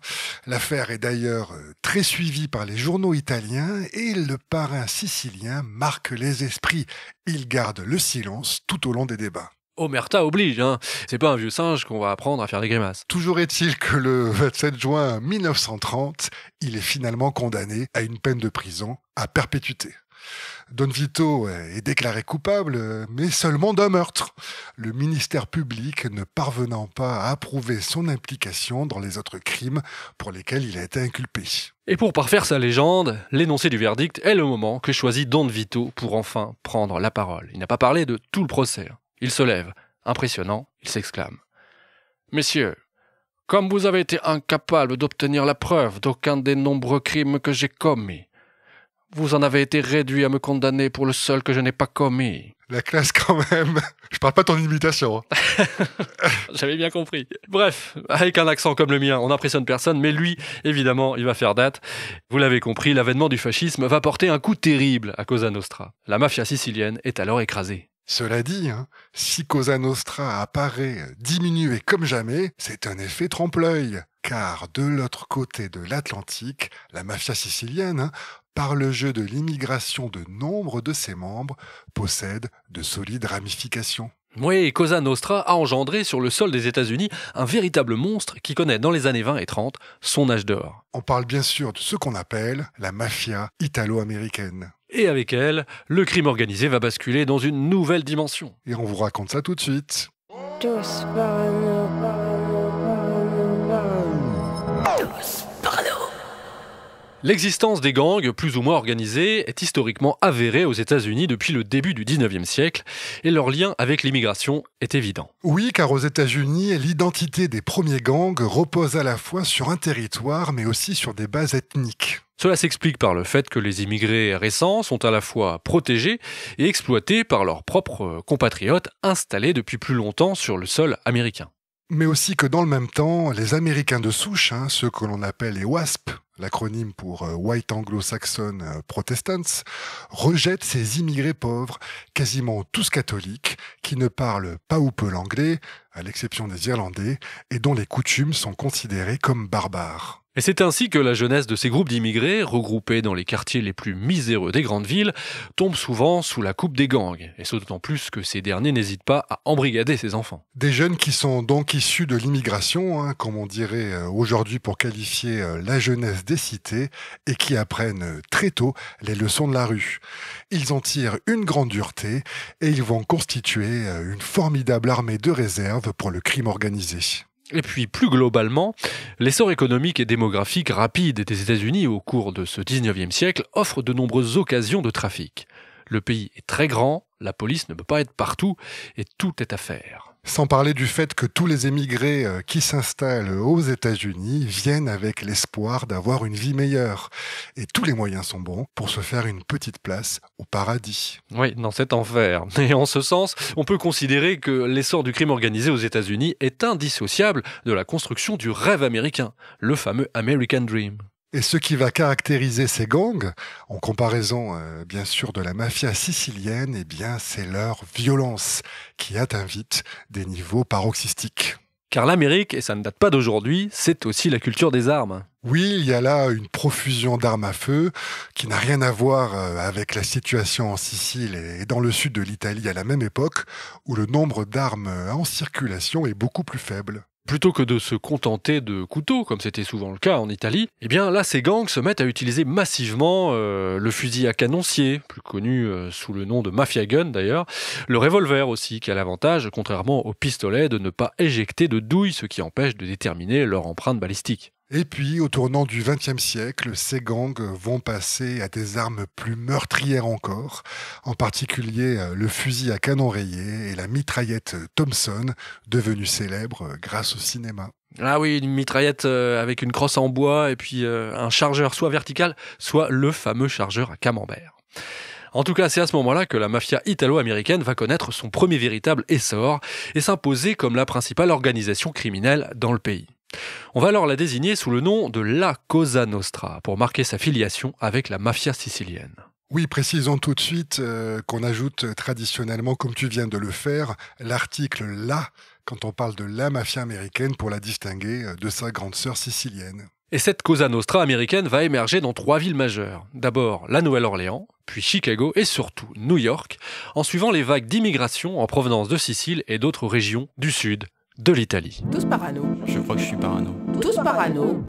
L'affaire est d'ailleurs très suivie par les journaux italiens et le parrain sicilien marque les esprits. Il garde le silence tout au long des débats. Omerta oblige, hein. C'est pas un vieux singe qu'on va apprendre à faire des grimaces. Toujours est-il que le 27 juin 1930, il est finalement condamné à une peine de prison à perpétuité. Don Vito est déclaré coupable, mais seulement d'un meurtre, le ministère public ne parvenant pas à approuver son implication dans les autres crimes pour lesquels il a été inculpé. Et pour parfaire sa légende, l'énoncé du verdict est le moment que choisit Don Vito pour enfin prendre la parole. Il n'a pas parlé de tout le procès. Il se lève, impressionnant, il s'exclame. « Messieurs, comme vous avez été incapables d'obtenir la preuve d'aucun des nombreux crimes que j'ai commis, vous en avez été réduits à me condamner pour le seul que je n'ai pas commis. » La classe quand même. Je parle pas de ton imitation. J'avais bien compris. Bref, avec un accent comme le mien, on n'impressionne personne, mais lui, évidemment, il va faire date. Vous l'avez compris, l'avènement du fascisme va porter un coup terrible à Cosa Nostra. La mafia sicilienne est alors écrasée. Cela dit, si Cosa Nostra apparaît diminuée comme jamais, c'est un effet trompe-l'œil. Car de l'autre côté de l'Atlantique, la mafia sicilienne, par le jeu de l'immigration de nombre de ses membres, possède de solides ramifications. Oui, Cosa Nostra a engendré sur le sol des États-Unis un véritable monstre qui connaît dans les années 20 et 30 son âge d'or. On parle bien sûr de ce qu'on appelle la mafia italo-américaine. Et avec elle, le crime organisé va basculer dans une nouvelle dimension. Et on vous raconte ça tout de suite. Tous parano, Tous parano. L'existence des gangs, plus ou moins organisés, est historiquement avérée aux États-Unis depuis le début du 19e siècle, et leur lien avec l'immigration est évident. Oui, car aux États-Unis, l'identité des premiers gangs repose à la fois sur un territoire, mais aussi sur des bases ethniques. Cela s'explique par le fait que les immigrés récents sont à la fois protégés et exploités par leurs propres compatriotes installés depuis plus longtemps sur le sol américain. Mais aussi que dans le même temps, les Américains de souche, ceux que l'on appelle les WASP, l'acronyme pour White Anglo-Saxon Protestants, rejettent ces immigrés pauvres, quasiment tous catholiques, qui ne parlent pas ou peu l'anglais, à l'exception des Irlandais, et dont les coutumes sont considérées comme barbares. Et c'est ainsi que la jeunesse de ces groupes d'immigrés, regroupés dans les quartiers les plus miséreux des grandes villes, tombe souvent sous la coupe des gangs, et ce d'autant plus que ces derniers n'hésitent pas à embrigader ces enfants. Des jeunes qui sont donc issus de l'immigration, comme on dirait aujourd'hui pour qualifier la jeunesse des cités, et qui apprennent très tôt les leçons de la rue. Ils en tirent une grande dureté, et ils vont constituer une formidable armée de réserve pour le crime organisé. Et puis plus globalement, l'essor économique et démographique rapide des États-Unis au cours de ce 19e siècle offre de nombreuses occasions de trafic. Le pays est très grand, la police ne peut pas être partout et tout est à faire. Sans parler du fait que tous les émigrés qui s'installent aux États-Unis viennent avec l'espoir d'avoir une vie meilleure. Et tous les moyens sont bons pour se faire une petite place au paradis. Oui, dans cet enfer. Et en ce sens, on peut considérer que l'essor du crime organisé aux États-Unis est indissociable de la construction du rêve américain, le fameux American Dream. Et ce qui va caractériser ces gangs, en comparaison bien sûr de la mafia sicilienne, eh bien c'est leur violence qui atteint vite des niveaux paroxystiques. Car l'Amérique, et ça ne date pas d'aujourd'hui, c'est aussi la culture des armes. Oui, il y a là une profusion d'armes à feu qui n'a rien à voir avec la situation en Sicile et dans le sud de l'Italie à la même époque, où le nombre d'armes en circulation est beaucoup plus faible. Plutôt que de se contenter de couteaux, comme c'était souvent le cas en Italie, eh bien là, ces gangs se mettent à utiliser massivement le fusil à canoncier, plus connu sous le nom de mafia gun d'ailleurs, le revolver aussi, qui a l'avantage, contrairement au pistolet, de ne pas éjecter de douille, ce qui empêche de déterminer leur empreinte balistique. Et puis, au tournant du XXe siècle, ces gangs vont passer à des armes plus meurtrières encore, en particulier le fusil à canon rayé et la mitraillette Thompson, devenue célèbre grâce au cinéma. Ah oui, une mitraillette avec une crosse en bois et puis un chargeur soit vertical, soit le fameux chargeur à camembert. En tout cas, c'est à ce moment-là que la mafia italo-américaine va connaître son premier véritable essor et s'imposer comme la principale organisation criminelle dans le pays. On va alors la désigner sous le nom de la Cosa Nostra, pour marquer sa filiation avec la mafia sicilienne. Oui, précisons tout de suite qu'on ajoute traditionnellement, comme tu viens de le faire, l'article « la » quand on parle de la mafia américaine pour la distinguer de sa grande sœur sicilienne. Et cette Cosa Nostra américaine va émerger dans 3 villes majeures. D'abord la Nouvelle-Orléans, puis Chicago et surtout New York, en suivant les vagues d'immigration en provenance de Sicile et d'autres régions du sud de l'Italie. Tous parano. Je crois que je suis parano. Tous parano.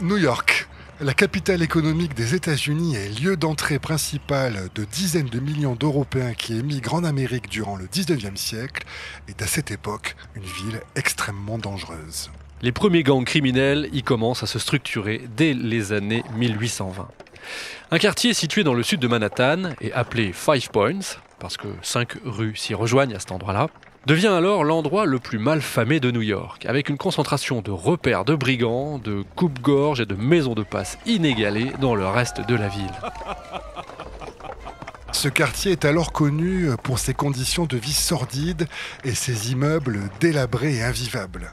New York, la capitale économique des États-Unis et lieu d'entrée principal de dizaines de millions d'Européens qui émigrent en Amérique durant le 19e siècle, est à cette époque une ville extrêmement dangereuse. Les premiers gangs criminels y commencent à se structurer dès les années 1820. Un quartier situé dans le sud de Manhattan et appelé Five Points, parce que 5 rues s'y rejoignent à cet endroit-là, devient alors l'endroit le plus mal famé de New York, avec une concentration de repères de brigands, de coupe-gorge et de maisons de passe inégalées dans le reste de la ville. Ce quartier est alors connu pour ses conditions de vie sordides et ses immeubles délabrés et invivables.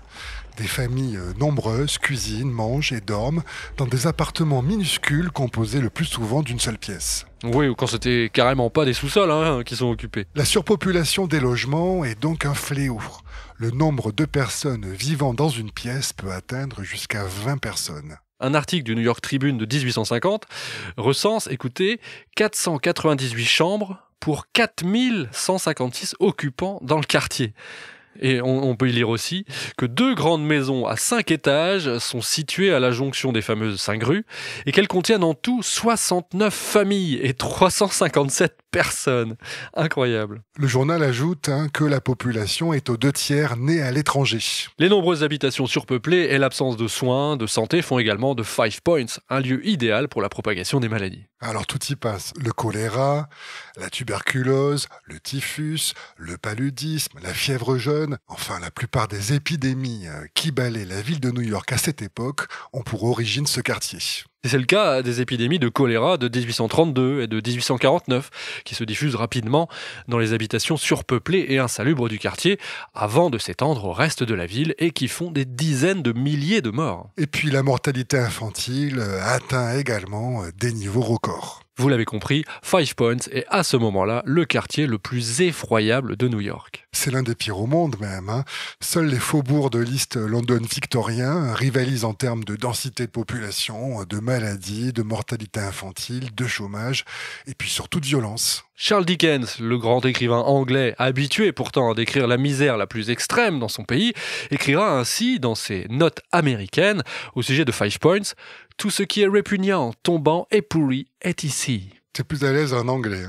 Des familles nombreuses cuisinent, mangent et dorment dans des appartements minuscules composés le plus souvent d'une seule pièce. Oui, ou quand c'était carrément pas des sous-sols qui sont occupés. La surpopulation des logements est donc un fléau. Le nombre de personnes vivant dans une pièce peut atteindre jusqu'à 20 personnes. Un article du New York Tribune de 1850 recense, écoutez, 498 chambres pour 4156 occupants dans le quartier. Et on peut y lire aussi que 2 grandes maisons à 5 étages sont situées à la jonction des fameuses 5 rues et qu'elles contiennent en tout 69 familles et 357 personnes. Incroyable. Le journal ajoute que la population est aux 2/3 née à l'étranger. Les nombreuses habitations surpeuplées et l'absence de soins de santé font également de Five Points un lieu idéal pour la propagation des maladies. Alors tout y passe. Le choléra, la tuberculose, le typhus, le paludisme, la fièvre jaune, enfin la plupart des épidémies qui balaient la ville de New York à cette époque ont pour origine ce quartier. Et c'est le cas des épidémies de choléra de 1832 et de 1849 qui se diffusent rapidement dans les habitations surpeuplées et insalubres du quartier avant de s'étendre au reste de la ville et qui font des dizaines de milliers de morts. Et puis la mortalité infantile atteint également des niveaux records. Vous l'avez compris, Five Points est à ce moment-là le quartier le plus effroyable de New York. C'est l'un des pires au monde même. Seuls les faubourgs de l'East London victorien rivalisent en termes de densité de population, de maladies, de mortalité infantile, de chômage et puis surtout de violence. Charles Dickens, le grand écrivain anglais, habitué pourtant à décrire la misère la plus extrême dans son pays, écrira ainsi dans ses notes américaines au sujet de Five Points « Tout ce qui est répugnant, tombant et pourri est ici ». T'es plus à l'aise en anglais.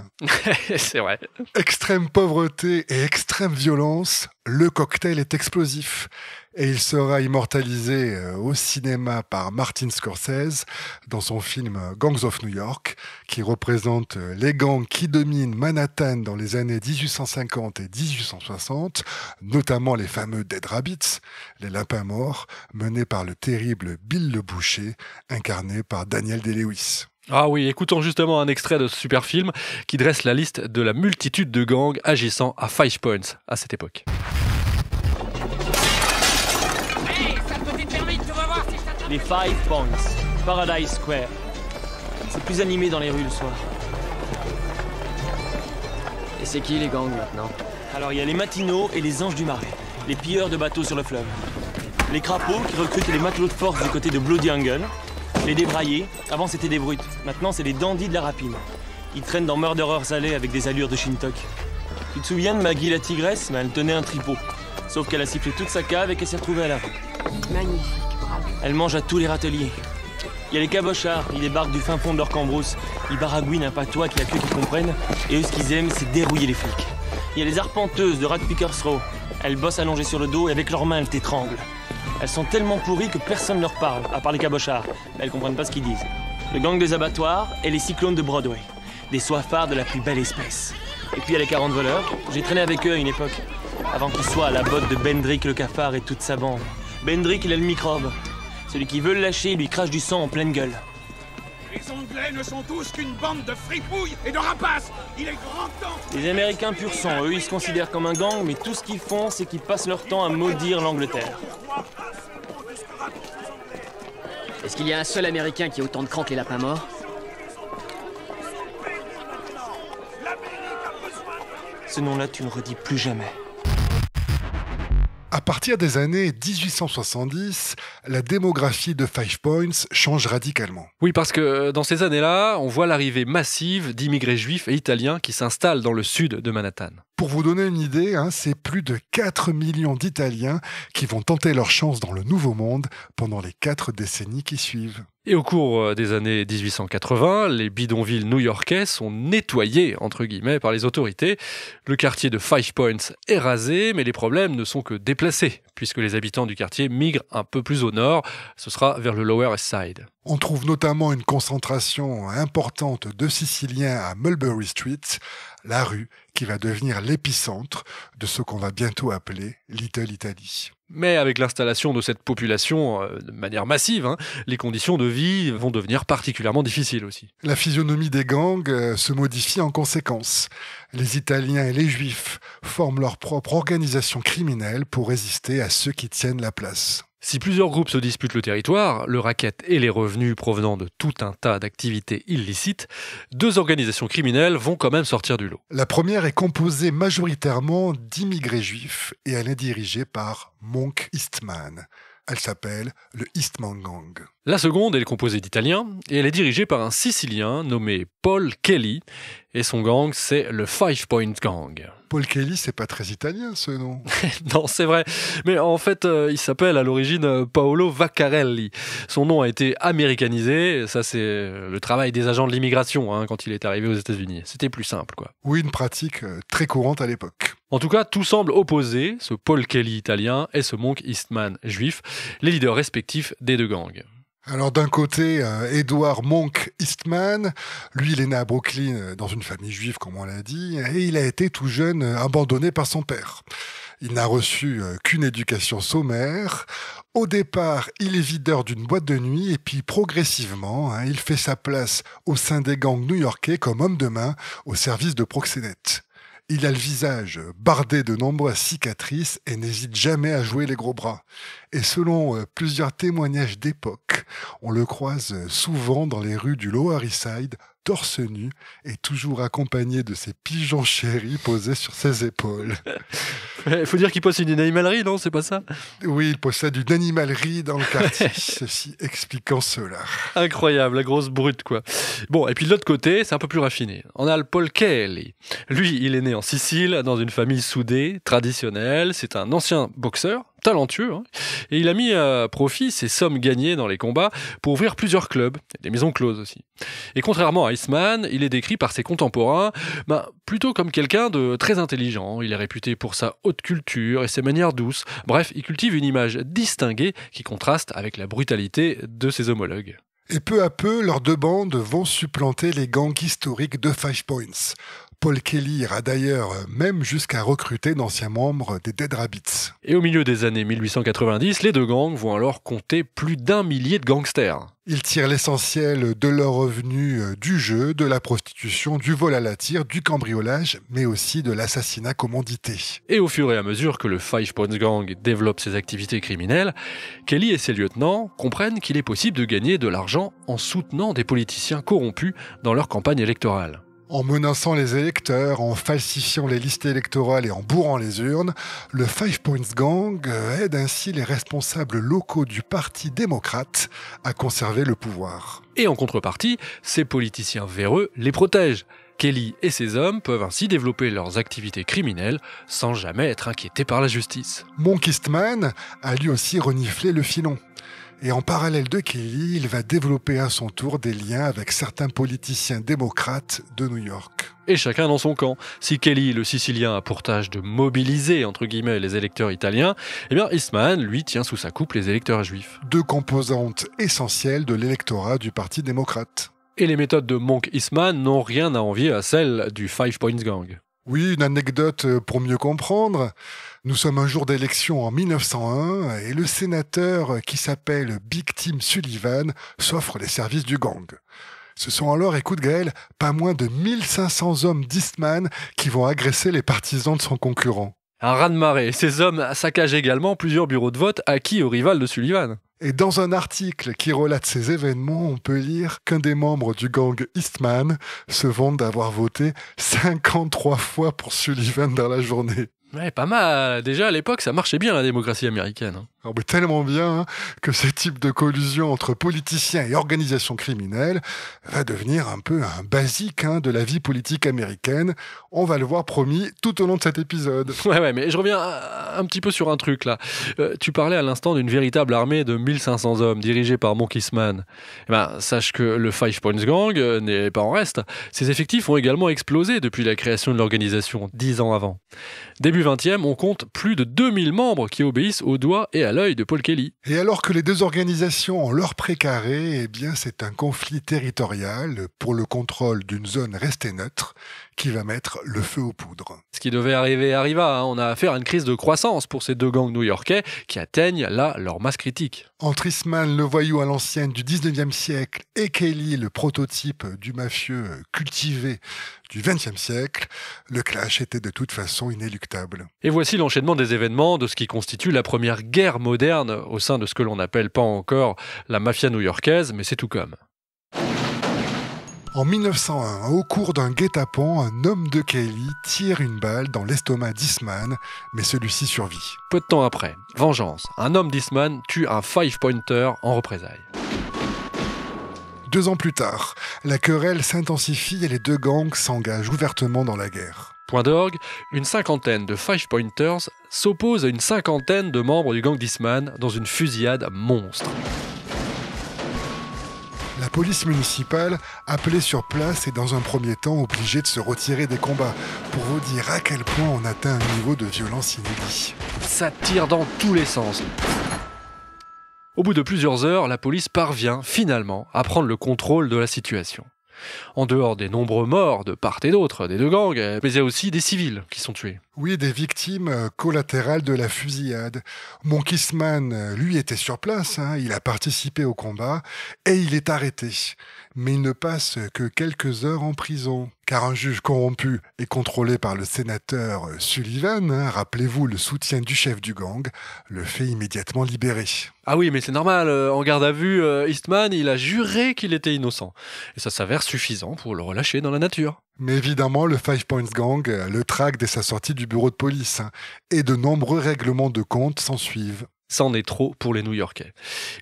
C'est vrai. Extrême pauvreté et extrême violence, le cocktail est explosif. Et il sera immortalisé au cinéma par Martin Scorsese dans son film Gangs of New York, qui représente les gangs qui dominent Manhattan dans les années 1850 et 1860, notamment les fameux Dead Rabbits, les lapins morts, menés par le terrible Bill le Boucher, incarné par Daniel Day-Lewis. Ah oui, écoutons justement un extrait de ce super film qui dresse la liste de la multitude de gangs agissant à Five Points à cette époque. Les Five Points, Paradise Square. C'est plus animé dans les rues le soir. Et c'est qui les gangs maintenant? Alors il y a les Matineaux et les Anges du Marais, les pilleurs de bateaux sur le fleuve. Les Crapauds qui recrutent les matelots de force du côté de Bloody Angle. Les Débraillés, avant c'était des brutes, maintenant c'est les dandys de la rapine. Ils traînent dans Murderers Alley avec des allures de Shintok. Tu te souviens de Maggie la tigresse? Elle tenait un tripot. Sauf qu'elle a sifflé toute sa cave et qu'elle s'est retrouvée à la rue. Magnifique, bravo. Elle mange à tous les râteliers. Il y a les cabochards, ils débarquent du fin fond de leur cambrousse. Ils baragouinent un patois qu'il n'y a que qui comprennent. Et eux, ce qu'ils aiment, c'est dérouiller les flics. Il y a les arpenteuses de Ragpicker's Row. Elles bossent allongées sur le dos et avec leurs mains, elles t'étranglent. Elles sont tellement pourries que personne ne leur parle, à part les cabochards. Elles comprennent pas ce qu'ils disent. Le gang des abattoirs et les cyclones de Broadway. Des soifards de la plus belle espèce. Et puis il y a les 40 voleurs. J'ai traîné avec eux à une époque. Avant qu'ils soient à la botte de Bendrick le cafard et toute sa bande. Bendrick, il a le microbe. Celui qui veut le lâcher, il lui crache du sang en pleine gueule. Les Anglais ne sont tous qu'une bande de fripouilles et de rapaces. Il est grand temps. Les Américains pur sang, eux, ils se considèrent comme un gang, mais tout ce qu'ils font, c'est qu'ils passent leur temps à maudire l'Angleterre. Est-ce qu'il y a un seul Américain qui a autant de cran que les lapins morts? Ce nom-là, tu ne redis plus jamais. À partir des années 1870, la démographie de Five Points change radicalement. Oui, parce que dans ces années-là, on voit l'arrivée massive d'immigrés juifs et italiens qui s'installent dans le sud de Manhattan. Pour vous donner une idée, c'est plus de 4 millions d'Italiens qui vont tenter leur chance dans le Nouveau Monde pendant les 4 décennies qui suivent. Et au cours des années 1880, les bidonvilles new-yorkais sont nettoyés, entre guillemets, par les autorités. Le quartier de Five Points est rasé, mais les problèmes ne sont que déplacés, puisque les habitants du quartier migrent un peu plus au nord. Ce sera vers le Lower East Side. On trouve notamment une concentration importante de Siciliens à Mulberry Street, la rue qui va devenir l'épicentre de ce qu'on va bientôt appeler Little Italy. Mais avec l'installation de cette population de manière massive, les conditions de vie vont devenir particulièrement difficiles aussi. La physionomie des gangs se modifie en conséquence. Les Italiens et les Juifs forment leur propre organisation criminelle pour résister à ceux qui tiennent la place. Si plusieurs groupes se disputent le territoire, le racket et les revenus provenant de tout un tas d'activités illicites, 2 organisations criminelles vont quand même sortir du lot. La première est composée majoritairement d'immigrés juifs et elle est dirigée par Monk Eastman. Elle s'appelle le Eastman Gang. La seconde, elle est composée d'Italiens et elle est dirigée par un Sicilien nommé Paul Kelly. Et son gang, c'est le Five Points Gang. Paul Kelly, c'est pas très italien ce nom. Non, c'est vrai. Mais en fait, il s'appelle à l'origine Paolo Vaccarelli. Son nom a été américanisé. Ça, c'est le travail des agents de l'immigration quand il est arrivé aux États-Unis. C'était plus simple, quoi. Oui, une pratique très courante à l'époque. En tout cas, tout semble opposer ce Paul Kelly italien et ce Monk Eastman juif, les leaders respectifs des 2 gangs. Alors d'un côté, Edward Monk Eastman, lui il est né à Brooklyn dans une famille juive comme on l'a dit, et il a été tout jeune abandonné par son père. Il n'a reçu qu'une éducation sommaire. Au départ, il est videur d'une boîte de nuit et puis progressivement, il fait sa place au sein des gangs new-yorkais comme homme de main au service de proxénètes. Il a le visage bardé de nombreuses cicatrices et n'hésite jamais à jouer les gros bras. Et selon plusieurs témoignages d'époque, on le croise souvent dans les rues du Lower East Side, torse nu et toujours accompagné de ses pigeons chéris posés sur ses épaules. Il faut dire qu'il possède une animalerie, non? C'est pas ça? Oui, il possède une animalerie dans le quartier, ceci expliquant cela. Incroyable, la grosse brute, quoi. Bon, et puis de l'autre côté, c'est un peu plus raffiné. On a le Paul Kelly. Lui, il est né en Sicile, dans une famille soudée, traditionnelle. C'est un ancien boxeur, talentueux, et il a mis à profit ses sommes gagnées dans les combats pour ouvrir plusieurs clubs, des maisons closes aussi. Et contrairement à Eastman, il est décrit par ses contemporains plutôt comme quelqu'un de très intelligent. Il est réputé pour sa haute culture et ses manières douces. Bref, il cultive une image distinguée qui contraste avec la brutalité de ses homologues. Et peu à peu, leurs 2 bandes vont supplanter les gangs historiques de Five Points. Paul Kelly ira d'ailleurs même jusqu'à recruter d'anciens membres des Dead Rabbits. Et au milieu des années 1890, les 2 gangs vont alors compter plus d'1 millier de gangsters. Ils tirent l'essentiel de leurs revenus du jeu, de la prostitution, du vol à la tire, du cambriolage, mais aussi de l'assassinat commandité. Et au fur et à mesure que le Five Points Gang développe ses activités criminelles, Kelly et ses lieutenants comprennent qu'il est possible de gagner de l'argent en soutenant des politiciens corrompus dans leur campagne électorale. En menaçant les électeurs, en falsifiant les listes électorales et en bourrant les urnes, le Five Points Gang aide ainsi les responsables locaux du Parti démocrate à conserver le pouvoir. Et en contrepartie, ces politiciens véreux les protègent. Kelly et ses hommes peuvent ainsi développer leurs activités criminelles sans jamais être inquiétés par la justice. Monk Eastman a lui aussi reniflé le filon. Et en parallèle de Kelly, il va développer à son tour des liens avec certains politiciens démocrates de New York. Et chacun dans son camp. Si Kelly, le Sicilien, a pour tâche de mobiliser, entre guillemets, les électeurs italiens, eh bien Eastman, lui, tient sous sa coupe les électeurs juifs. 2 composantes essentielles de l'électorat du Parti démocrate. Et les méthodes de Monk Eastman n'ont rien à envier à celles du Five Points Gang. Oui, une anecdote pour mieux comprendre. Nous sommes un jour d'élection en 1901 et le sénateur qui s'appelle Big Tim Sullivan s'offre les services du gang. Ce sont alors, écoute Gaël, pas moins de 1500 hommes d'Eastman qui vont agresser les partisans de son concurrent. Un raz-de-marée. Ces hommes saccagent également plusieurs bureaux de vote acquis aux rivales de Sullivan. Et dans un article qui relate ces événements, on peut lire qu'un des membres du gang Eastman se vante d'avoir voté 53 fois pour Sullivan dans la journée. Ouais, pas mal. Déjà, à l'époque, ça marchait bien, la démocratie américaine. Alors, mais tellement bien que ce type de collusion entre politiciens et organisations criminelles va devenir un peu un basique de la vie politique américaine. On va le voir, promis, tout au long de cet épisode. Ouais, mais je reviens un petit peu sur un truc, là. Tu parlais à l'instant d'une véritable armée de 1500 hommes, dirigée par Monk Eastman. Eh ben, sache que le Five Points Gang n'est pas en reste. Ses effectifs ont également explosé depuis la création de l'organisation, 10 ans avant. Début 20e, on compte plus de 2000 membres qui obéissent au doigt et à l'œil de Paul Kelly. Et alors que les deux organisations ont leur précaré, eh bien c'est un conflit territorial pour le contrôle d'une zone restée neutre qui va mettre le feu aux poudres. Ce qui devait arriver arriva. On a affaire à une crise de croissance pour ces deux gangs new-yorkais qui atteignent là leur masse critique. Entre Eastman, le voyou à l'ancienne du 19e siècle, et Kelly, le prototype du mafieux cultivé du 20e siècle, le clash était de toute façon inéluctable. Et voici l'enchaînement des événements de ce qui constitue la première guerre moderne au sein de ce que l'on n'appelle pas encore la mafia new-yorkaise, mais c'est tout comme. En 1901, au cours d'un guet-apens, un homme de Kelly tire une balle dans l'estomac d'Eastman, mais celui-ci survit. Peu de temps après, vengeance, un homme d'Eastman tue un five-pointer en représailles. 2 ans plus tard, la querelle s'intensifie et les deux gangs s'engagent ouvertement dans la guerre. Point d'orgue, une cinquantaine de five-pointers s'opposent à une cinquantaine de membres du gang d'Eastman dans une fusillade monstre. La police municipale, appelée sur place, est dans un premier temps obligée de se retirer des combats, pour vous dire à quel point on atteint un niveau de violence inédit. Ça tire dans tous les sens. Au bout de plusieurs heures, la police parvient finalement à prendre le contrôle de la situation. En dehors des nombreux morts de part et d'autre des deux gangs, mais il y a aussi des civils qui sont tués. Oui, des victimes collatérales de la fusillade. Monk Eastman, lui, était sur place, il a participé au combat et il est arrêté. Mais il ne passe que quelques heures en prison, car un juge corrompu et contrôlé par le sénateur Sullivan, rappelez-vous le soutien du chef du gang, le fait immédiatement libérer. Ah oui, mais c'est normal, en garde à vue, Eastman, il a juré qu'il était innocent. Et ça s'avère suffisant pour le relâcher dans la nature. Mais évidemment, le Five Points Gang le traque dès sa sortie du bureau de police, et de nombreux règlements de compte s'ensuivent. C'en est trop pour les New-Yorkais.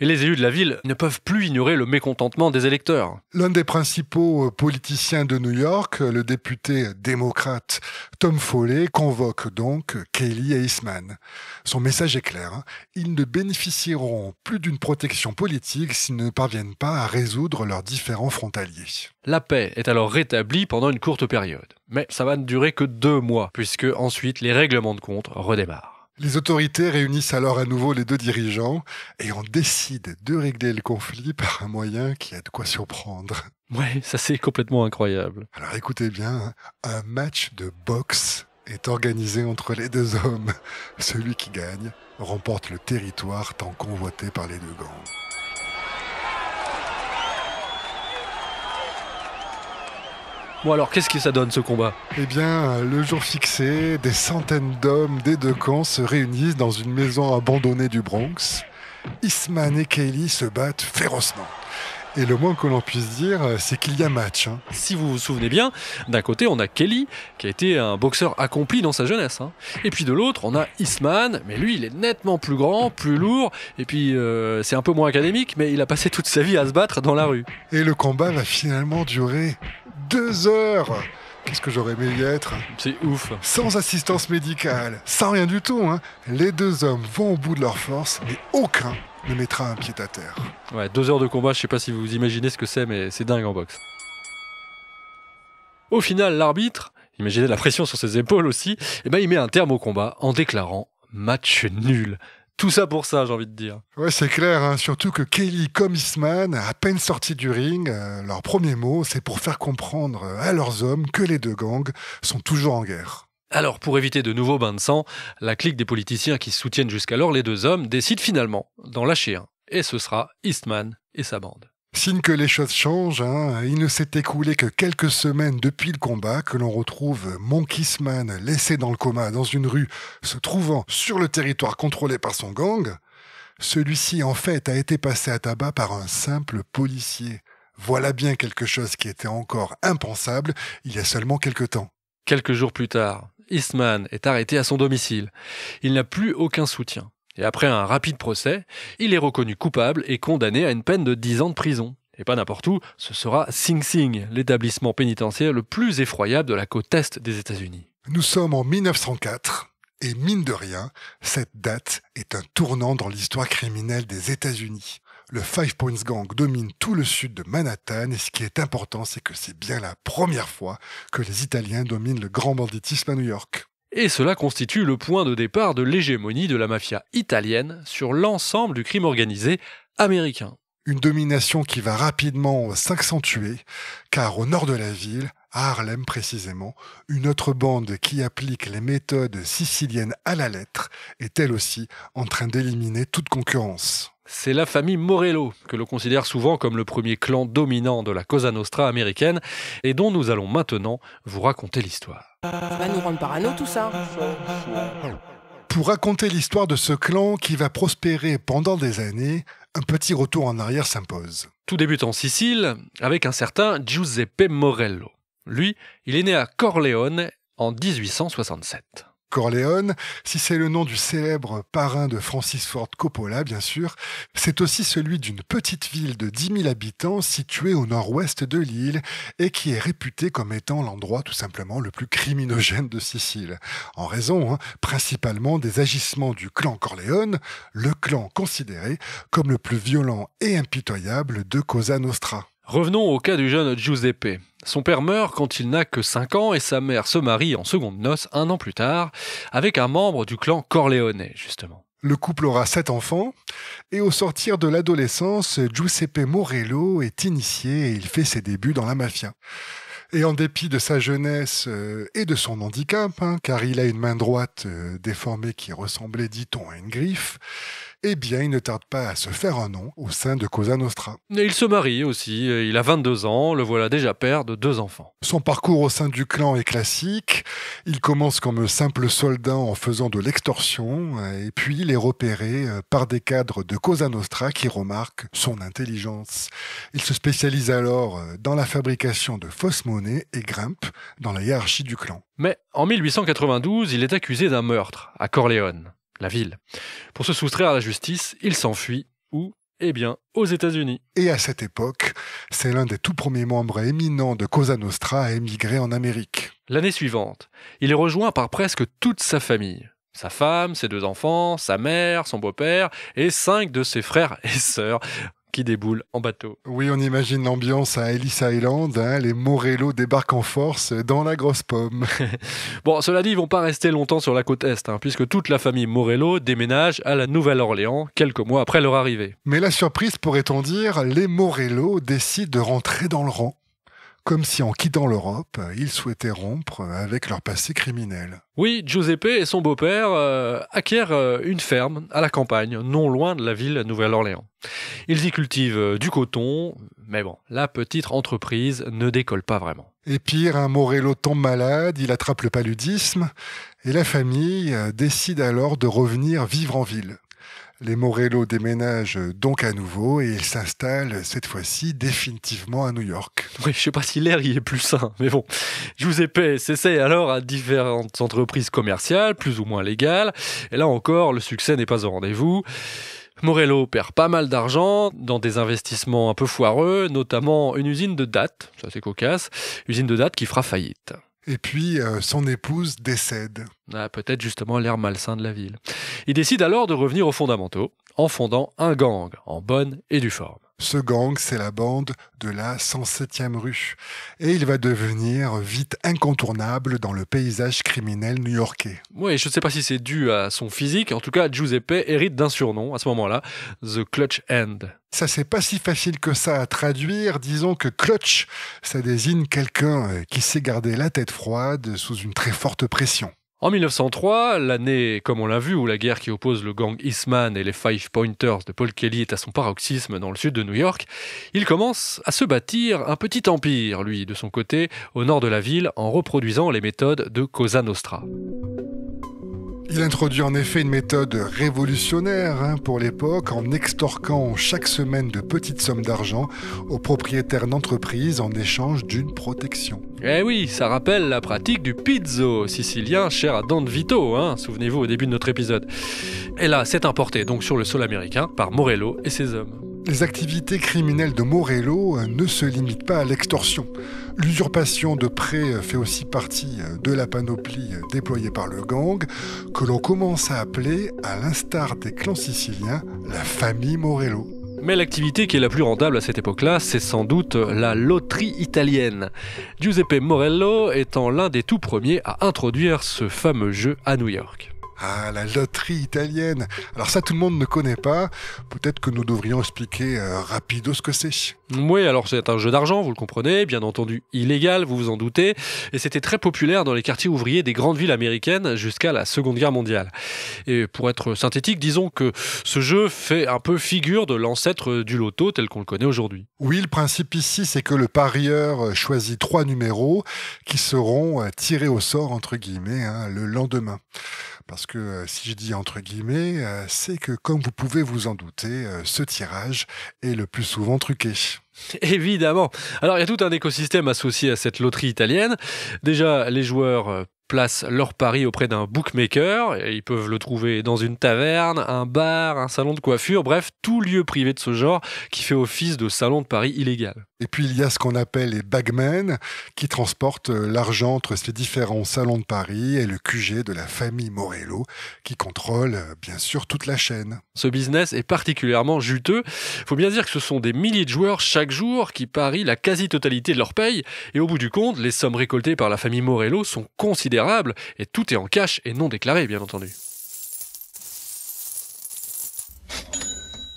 Et les élus de la ville ne peuvent plus ignorer le mécontentement des électeurs. L'un des principaux politiciens de New York, le député démocrate Tom Foley, convoque donc Kelly et Eastman. Son message est clair, ils ne bénéficieront plus d'une protection politique s'ils ne parviennent pas à résoudre leurs différends frontaliers. La paix est alors rétablie pendant une courte période. Mais ça va ne durer que 2 mois, puisque ensuite les règlements de compte redémarrent. Les autorités réunissent alors à nouveau les deux dirigeants et on décide de régler le conflit par un moyen qui a de quoi surprendre. Ouais, ça c'est complètement incroyable. Alors écoutez bien, un match de boxe est organisé entre les deux hommes. Celui qui gagne remporte le territoire tant convoité par les deux gangs. Bon alors, qu'est-ce que ça donne ce combat ? Eh bien, le jour fixé, des centaines d'hommes des deux camps se réunissent dans une maison abandonnée du Bronx. Eastman et Kelly se battent férocement. Et le moins que l'on puisse dire, c'est qu'il y a match. Si vous vous souvenez bien, d'un côté on a Kelly, qui a été un boxeur accompli dans sa jeunesse. Et puis de l'autre, on a Eastman, mais lui il est nettement plus grand, plus lourd, et puis c'est un peu moins académique, mais il a passé toute sa vie à se battre dans la rue. Et le combat va finalement durer 2 heures. Qu'est-ce que j'aurais aimé y être ? C'est ouf. Sans assistance médicale, sans rien du tout. Les deux hommes vont au bout de leur force, mais aucun ne mettra un pied à terre. Ouais, 2 heures de combat, je sais pas si vous imaginez ce que c'est, mais c'est dingue en boxe. Au final, l'arbitre, imaginez la pression sur ses épaules aussi, il met un terme au combat en déclarant match nul. Tout ça pour ça, j'ai envie de dire. Ouais, c'est clair, surtout que Kelly comme Eastman, à peine sortis du ring, leur premier mot, c'est pour faire comprendre à leurs hommes que les deux gangs sont toujours en guerre. Alors, pour éviter de nouveaux bains de sang, la clique des politiciens qui soutiennent jusqu'alors les deux hommes décide finalement d'en lâcher un. Et ce sera Eastman et sa bande. Signe que les choses changent, il ne s'est écoulé que quelques semaines depuis le combat que l'on retrouve Monk Eastman laissé dans le coma dans une rue se trouvant sur le territoire contrôlé par son gang. Celui-ci, en fait, a été passé à tabac par un simple policier. Voilà bien quelque chose qui était encore impensable il y a seulement quelque temps. Quelques jours plus tard, Eastman est arrêté à son domicile. Il n'a plus aucun soutien. Et après un rapide procès, il est reconnu coupable et condamné à une peine de 10 ans de prison. Et pas n'importe où, ce sera Sing Sing, l'établissement pénitentiaire le plus effroyable de la côte est des États-Unis. Nous sommes en 1904. Et mine de rien, cette date est un tournant dans l'histoire criminelle des États-Unis. Le Five Points Gang domine tout le sud de Manhattan et ce qui est important, c'est que c'est bien la première fois que les Italiens dominent le grand banditisme à New York. Et cela constitue le point de départ de l'hégémonie de la mafia italienne sur l'ensemble du crime organisé américain. Une domination qui va rapidement s'accentuer, car au nord de la ville, à Harlem précisément, une autre bande qui applique les méthodes siciliennes à la lettre est elle aussi en train d'éliminer toute concurrence. C'est la famille Morello, que l'on considère souvent comme le premier clan dominant de la Cosa Nostra américaine et dont nous allons maintenant vous raconter l'histoire. Ça va nous rendre parano tout ça. Pour raconter l'histoire de ce clan qui va prospérer pendant des années, un petit retour en arrière s'impose. Tout débute en Sicile avec un certain Giuseppe Morello. Lui, il est né à Corleone en 1867. Corleone, si c'est le nom du célèbre parrain de Francis Ford Coppola, bien sûr, c'est aussi celui d'une petite ville de 10 000 habitants située au nord-ouest de l'île et qui est réputée comme étant l'endroit tout simplement le plus criminogène de Sicile, en raison principalement des agissements du clan Corleone, le clan considéré comme le plus violent et impitoyable de Cosa Nostra. Revenons au cas du jeune Giuseppe. Son père meurt quand il n'a que 5 ans et sa mère se marie en seconde noces 1 an plus tard avec un membre du clan Corleone, justement. Le couple aura 7 enfants et au sortir de l'adolescence, Giuseppe Morello est initié et il fait ses débuts dans la mafia. Et en dépit de sa jeunesse et de son handicap, car il a une main droite déformée qui ressemblait, dit-on, à une griffe, eh bien, il ne tarde pas à se faire un nom au sein de Cosa Nostra. Et il se marie aussi, il a 22 ans, le voilà déjà père de 2 enfants. Son parcours au sein du clan est classique. Il commence comme simple soldat en faisant de l'extorsion, et puis il est repéré par des cadres de Cosa Nostra qui remarquent son intelligence. Il se spécialise alors dans la fabrication de fausses monnaies et grimpe dans la hiérarchie du clan. Mais en 1892, il est accusé d'un meurtre à Corleone, la ville. Pour se soustraire à la justice, il s'enfuit. Où ? Eh bien, aux États-Unis. Et à cette époque, c'est l'un des tout premiers membres éminents de Cosa Nostra à émigrer en Amérique. L'année suivante, il est rejoint par presque toute sa famille. Sa femme, ses 2 enfants, sa mère, son beau-père et 5 de ses frères et sœurs qui déboulent en bateau. Oui, on imagine l'ambiance à Ellis Island, les Morello débarquent en force dans la grosse pomme. Bon, cela dit, ils vont pas rester longtemps sur la côte Est, puisque toute la famille Morello déménage à la Nouvelle-Orléans quelques mois après leur arrivée. Mais la surprise, pourrait-on dire, les Morello décident de rentrer dans le rang. Comme si en quittant l'Europe, ils souhaitaient rompre avec leur passé criminel. Oui, Giuseppe et son beau-père acquièrent une ferme à la campagne, non loin de la ville Nouvelle-Orléans. Ils y cultivent du coton, mais bon, la petite entreprise ne décolle pas vraiment. Et pire, un Morello tombe malade, il attrape le paludisme, et la famille décide alors de revenir vivre en ville. Les Morello déménagent donc à nouveau et ils s'installent cette fois-ci définitivement à New York. Oui, je sais pas si l'air y est plus sain, mais bon. Giuseppe s'essaye alors à différentes entreprises commerciales, plus ou moins légales, et là encore, le succès n'est pas au rendez-vous. Morello perd pas mal d'argent dans des investissements un peu foireux, notamment une usine de dattes, ça c'est cocasse, usine de dattes qui fera faillite. Et puis, son épouse décède. Peut-être justement l'air malsain de la ville. Il décide alors de revenir aux fondamentaux, en fondant un gang en bonne et due forme. Ce gang, c'est la bande de la 107e rue. Et il va devenir vite incontournable dans le paysage criminel new-yorkais. Oui, je ne sais pas si c'est dû à son physique. En tout cas, Giuseppe hérite d'un surnom à ce moment-là, The Clutch Hand. Ça, c'est pas si facile que ça à traduire. Disons que clutch, ça désigne quelqu'un qui sait garder la tête froide sous une très forte pression. En 1903, l'année, comme on l'a vu, où la guerre qui oppose le gang Eastman et les Five Pointers de Paul Kelly est à son paroxysme dans le sud de New York, il commence à se bâtir un petit empire, lui, de son côté, au nord de la ville, en reproduisant les méthodes de Cosa Nostra. Il introduit en effet une méthode révolutionnaire pour l'époque en extorquant chaque semaine de petites sommes d'argent aux propriétaires d'entreprises en échange d'une protection. Eh oui, ça rappelle la pratique du pizzo sicilien cher à Don Vito, souvenez-vous au début de notre épisode. Et là, c'est importé donc sur le sol américain par Morello et ses hommes. Les activités criminelles de Morello ne se limitent pas à l'extorsion. L'usurpation de prêts fait aussi partie de la panoplie déployée par le gang, que l'on commence à appeler, à l'instar des clans siciliens, la famille Morello. Mais l'activité qui est la plus rentable à cette époque-là, c'est sans doute la loterie italienne. Giuseppe Morello étant l'un des tout premiers à introduire ce fameux jeu à New York. Ah, la loterie italienne. Alors ça, tout le monde ne connaît pas. Peut-être que nous devrions expliquer rapido ce que c'est. Oui, alors c'est un jeu d'argent, vous le comprenez, bien entendu illégal, vous vous en doutez, et c'était très populaire dans les quartiers ouvriers des grandes villes américaines jusqu'à la Seconde Guerre mondiale. Et pour être synthétique, disons que ce jeu fait un peu figure de l'ancêtre du loto tel qu'on le connaît aujourd'hui. Oui, le principe ici, c'est que le parieur choisit 3 numéros qui seront tirés au sort, entre guillemets, le lendemain. Parce que si je dis entre guillemets, c'est que comme vous pouvez vous en douter, ce tirage est le plus souvent truqué. Évidemment. Alors il y a tout un écosystème associé à cette loterie italienne. Déjà, les joueurs placent leur pari auprès d'un bookmaker. Et ils peuvent le trouver dans une taverne, un bar, un salon de coiffure, bref, tout lieu privé de ce genre qui fait office de salon de pari illégal. Et puis il y a ce qu'on appelle les bagmen qui transportent l'argent entre ces différents salons de Paris et le QG de la famille Morello qui contrôle bien sûr toute la chaîne. Ce business est particulièrement juteux. Il faut bien dire que ce sont des milliers de joueurs chaque jour qui parient la quasi-totalité de leur paye et au bout du compte, les sommes récoltées par la famille Morello sont considérables et tout est en cash et non déclaré bien entendu.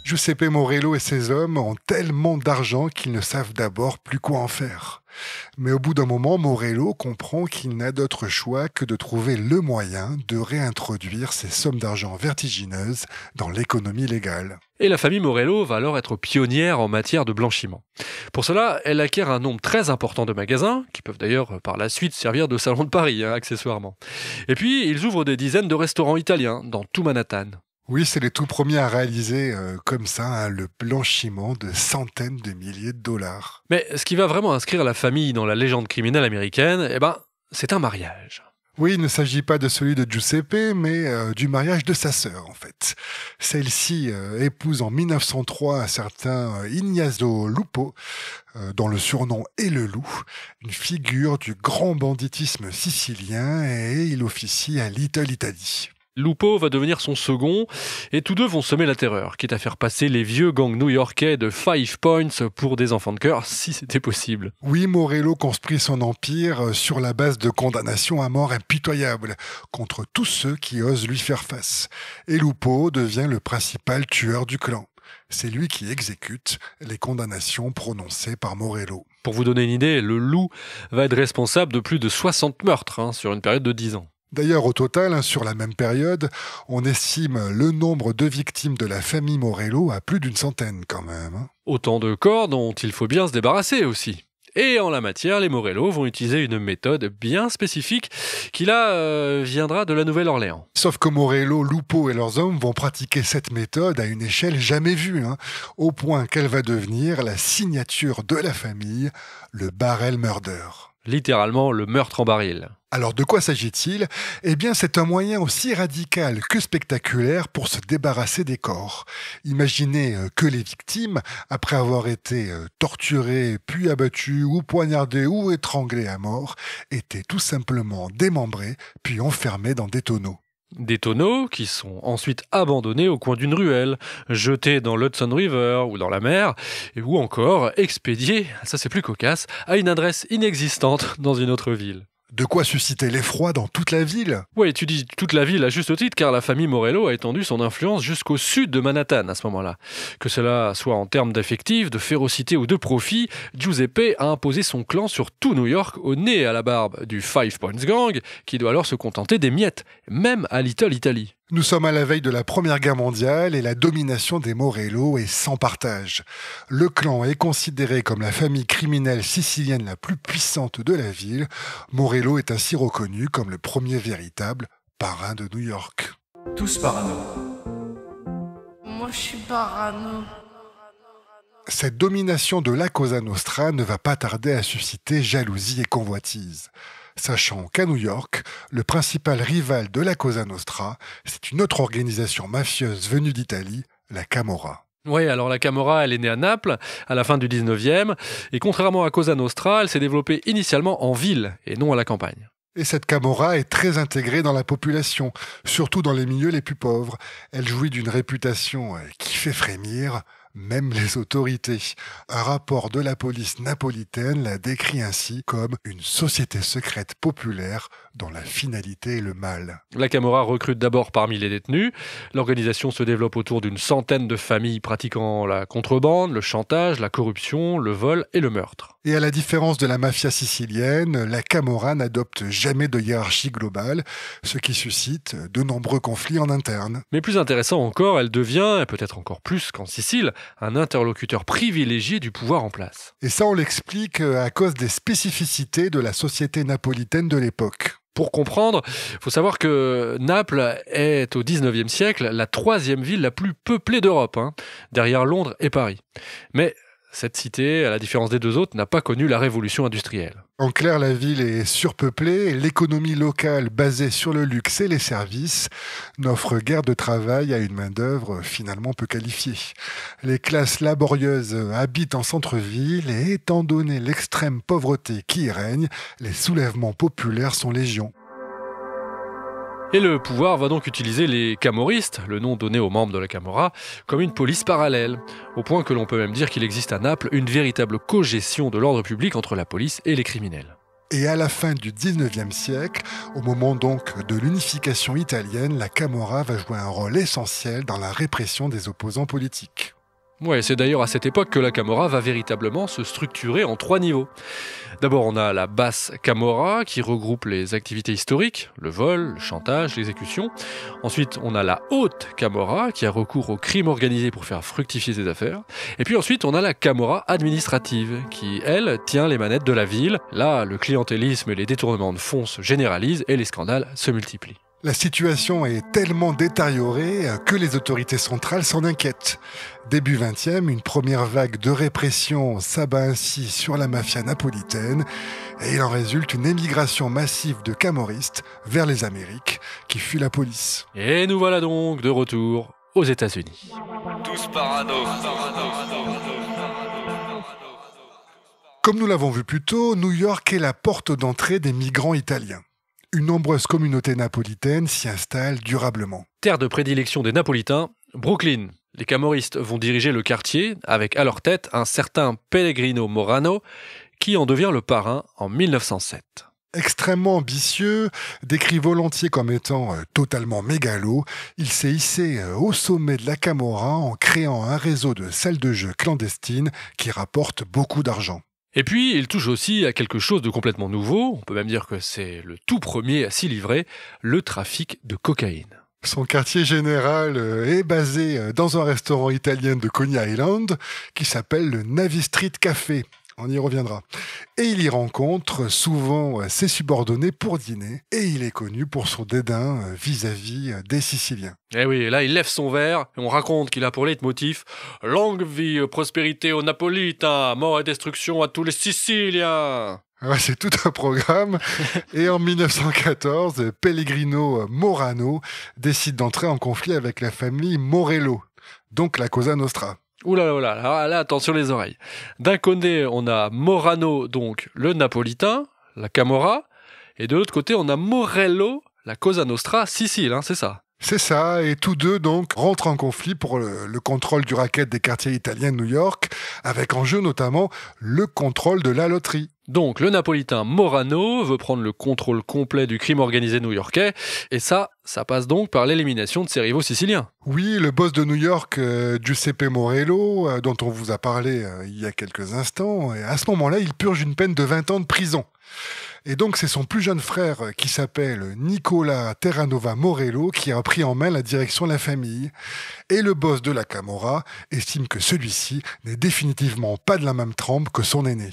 Giuseppe Morello et ses hommes ont tellement d'argent qu'ils ne savent d'abord plus quoi en faire. Mais au bout d'un moment, Morello comprend qu'il n'a d'autre choix que de trouver le moyen de réintroduire ces sommes d'argent vertigineuses dans l'économie légale. Et la famille Morello va alors être pionnière en matière de blanchiment. Pour cela, elle acquiert un nombre très important de magasins, qui peuvent d'ailleurs par la suite servir de salon de Paris, accessoirement. Et puis, ils ouvrent des dizaines de restaurants italiens dans tout Manhattan. Oui, c'est les tout premiers à réaliser comme ça le blanchiment de centaines de milliers de dollars. Mais ce qui va vraiment inscrire la famille dans la légende criminelle américaine, c'est un mariage. Oui, il ne s'agit pas de celui de Giuseppe, mais du mariage de sa sœur, en fait. Celle-ci épouse en 1903 un certain Ignazio Lupo, dont le surnom est le Loup, une figure du grand banditisme sicilien, et il officie à Little Italy. Lupo va devenir son second, et tous deux vont semer la terreur, quitte à faire passer les vieux gangs new-yorkais de Five Points pour des enfants de cœur, si c'était possible. Oui, Morello construit son empire sur la base de condamnations à mort impitoyables contre tous ceux qui osent lui faire face. Et Lupo devient le principal tueur du clan. C'est lui qui exécute les condamnations prononcées par Morello. Pour vous donner une idée, le Loup va être responsable de plus de 60 meurtres sur une période de 10 ans. D'ailleurs, au total, sur la même période, on estime le nombre de victimes de la famille Morello à plus d'une centaine quand même. Autant de corps dont il faut bien se débarrasser aussi. Et en la matière, les Morello vont utiliser une méthode bien spécifique qui là viendra de la Nouvelle-Orléans. Sauf que Morello, Lupo et leurs hommes vont pratiquer cette méthode à une échelle jamais vue, au point qu'elle va devenir la signature de la famille, le barrel murder. Littéralement le meurtre en baril. Alors de quoi s'agit-il ? Eh bien c'est un moyen aussi radical que spectaculaire pour se débarrasser des corps. Imaginez que les victimes, après avoir été torturées, puis abattues, ou poignardées, ou étranglées à mort, étaient tout simplement démembrées, puis enfermées dans des tonneaux. Des tonneaux qui sont ensuite abandonnés au coin d'une ruelle, jetés dans l'Hudson River ou dans la mer, ou encore expédiés, ça c'est plus cocasse, à une adresse inexistante dans une autre ville. De quoi susciter l'effroi dans toute la ville ? Oui, tu dis toute la ville à juste titre, car la famille Morello a étendu son influence jusqu'au sud de Manhattan à ce moment-là. Que cela soit en termes d'effectifs, de férocité ou de profit, Giuseppe a imposé son clan sur tout New York au nez et à la barbe du Five Points Gang, qui doit alors se contenter des miettes, même à Little Italy. Nous sommes à la veille de la Première Guerre mondiale et la domination des Morello est sans partage. Le clan est considéré comme la famille criminelle sicilienne la plus puissante de la ville. Morello est ainsi reconnu comme le premier véritable parrain de New York. Tous parano. Moi, je suis parano. Cette domination de la Cosa Nostra ne va pas tarder à susciter jalousie et convoitise. Sachant qu'à New York, le principal rival de la Cosa Nostra, c'est une autre organisation mafieuse venue d'Italie, la Camorra. Oui, alors la Camorra, elle est née à Naples, à la fin du 19e, et contrairement à Cosa Nostra, elle s'est développée initialement en ville, et non à la campagne. Et cette Camorra est très intégrée dans la population, surtout dans les milieux les plus pauvres. Elle jouit d'une réputation qui fait frémir même les autorités. Un rapport de la police napolitaine la décrit ainsi comme une société secrète populaire dont la finalité est le mal. La Camorra recrute d'abord parmi les détenus. L'organisation se développe autour d'une centaine de familles pratiquant la contrebande, le chantage, la corruption, le vol et le meurtre. Et à la différence de la mafia sicilienne, la Camorra n'adopte jamais de hiérarchie globale, ce qui suscite de nombreux conflits en interne. Mais plus intéressant encore, elle devient, et peut-être encore plus qu'en Sicile, un interlocuteur privilégié du pouvoir en place. Et ça, on l'explique à cause des spécificités de la société napolitaine de l'époque. Pour comprendre, il faut savoir que Naples est au 19e siècle la troisième ville la plus peuplée d'Europe, derrière Londres et Paris. Mais cette cité, à la différence des deux autres, n'a pas connu la révolution industrielle. En clair, la ville est surpeuplée, l'économie locale basée sur le luxe et les services n'offre guère de travail à une main-d'œuvre finalement peu qualifiée. Les classes laborieuses habitent en centre-ville et étant donné l'extrême pauvreté qui y règne, les soulèvements populaires sont légion. Et le pouvoir va donc utiliser les camorristes, le nom donné aux membres de la Camorra, comme une police parallèle, au point que l'on peut même dire qu'il existe à Naples une véritable cogestion de l'ordre public entre la police et les criminels. Et à la fin du 19e siècle, au moment donc de l'unification italienne, la Camorra va jouer un rôle essentiel dans la répression des opposants politiques. Ouais, c'est d'ailleurs à cette époque que la Camorra va véritablement se structurer en 3 niveaux. D'abord, on a la basse Camorra qui regroupe les activités historiques, le vol, le chantage, l'exécution. Ensuite, on a la haute Camorra qui a recours au crime organisé pour faire fructifier ses affaires. Et puis ensuite, on a la Camorra administrative qui, elle, tient les manettes de la ville. Là, le clientélisme et les détournements de fonds se généralisent et les scandales se multiplient. La situation est tellement détériorée que les autorités centrales s'en inquiètent. Début 20e, une première vague de répression s'abat ainsi sur la mafia napolitaine et il en résulte une émigration massive de camorristes vers les Amériques qui fuient la police. Et nous voilà donc de retour aux États-Unis. Tous parano. Comme nous l'avons vu plus tôt, New York est la porte d'entrée des migrants italiens. Une nombreuse communauté napolitaine s'y installe durablement. Terre de prédilection des Napolitains, Brooklyn. Les camorristes vont diriger le quartier avec à leur tête un certain Pellegrino Morano qui en devient le parrain en 1907. Extrêmement ambitieux, décrit volontiers comme étant totalement mégalo, il s'est hissé au sommet de la Camorra en créant un réseau de salles de jeu clandestines qui rapporte beaucoup d'argent. Et puis, il touche aussi à quelque chose de complètement nouveau, on peut même dire que c'est le tout premier à s'y livrer, le trafic de cocaïne. Son quartier général est basé dans un restaurant italien de Coney Island qui s'appelle le Navy Street Café. On y reviendra. Et il y rencontre souvent ses subordonnés pour dîner et il est connu pour son dédain vis-à-vis des Siciliens. Eh oui, là il lève son verre et on raconte qu'il a pour leitmotiv « Longue vie, prospérité aux Napolitains, mort et destruction à tous les Siciliens !» Ouais, c'est tout un programme. Et en 1914, Pellegrino Morano décide d'entrer en conflit avec la famille Morello, donc la Cosa Nostra. Oula, là, attention les oreilles. D'un côté, on a Morano, donc le Napolitain, la Camorra, et de l'autre côté, on a Morello, la Cosa Nostra, Sicile, c'est ça. C'est ça, et tous deux donc rentrent en conflit pour le contrôle du racket des quartiers italiens de New York, avec en jeu notamment le contrôle de la loterie. Donc le Napolitain Morano veut prendre le contrôle complet du crime organisé new-yorkais, et ça passe donc par l'élimination de ses rivaux siciliens. Oui, le boss de New York, Giuseppe Morello, dont on vous a parlé il y a quelques instants, et à ce moment-là, il purge une peine de 20 ans de prison. Et donc c'est son plus jeune frère qui s'appelle Nicola Terranova Morello qui a pris en main la direction de la famille. Et le boss de la Camorra estime que celui-ci n'est définitivement pas de la même trempe que son aîné.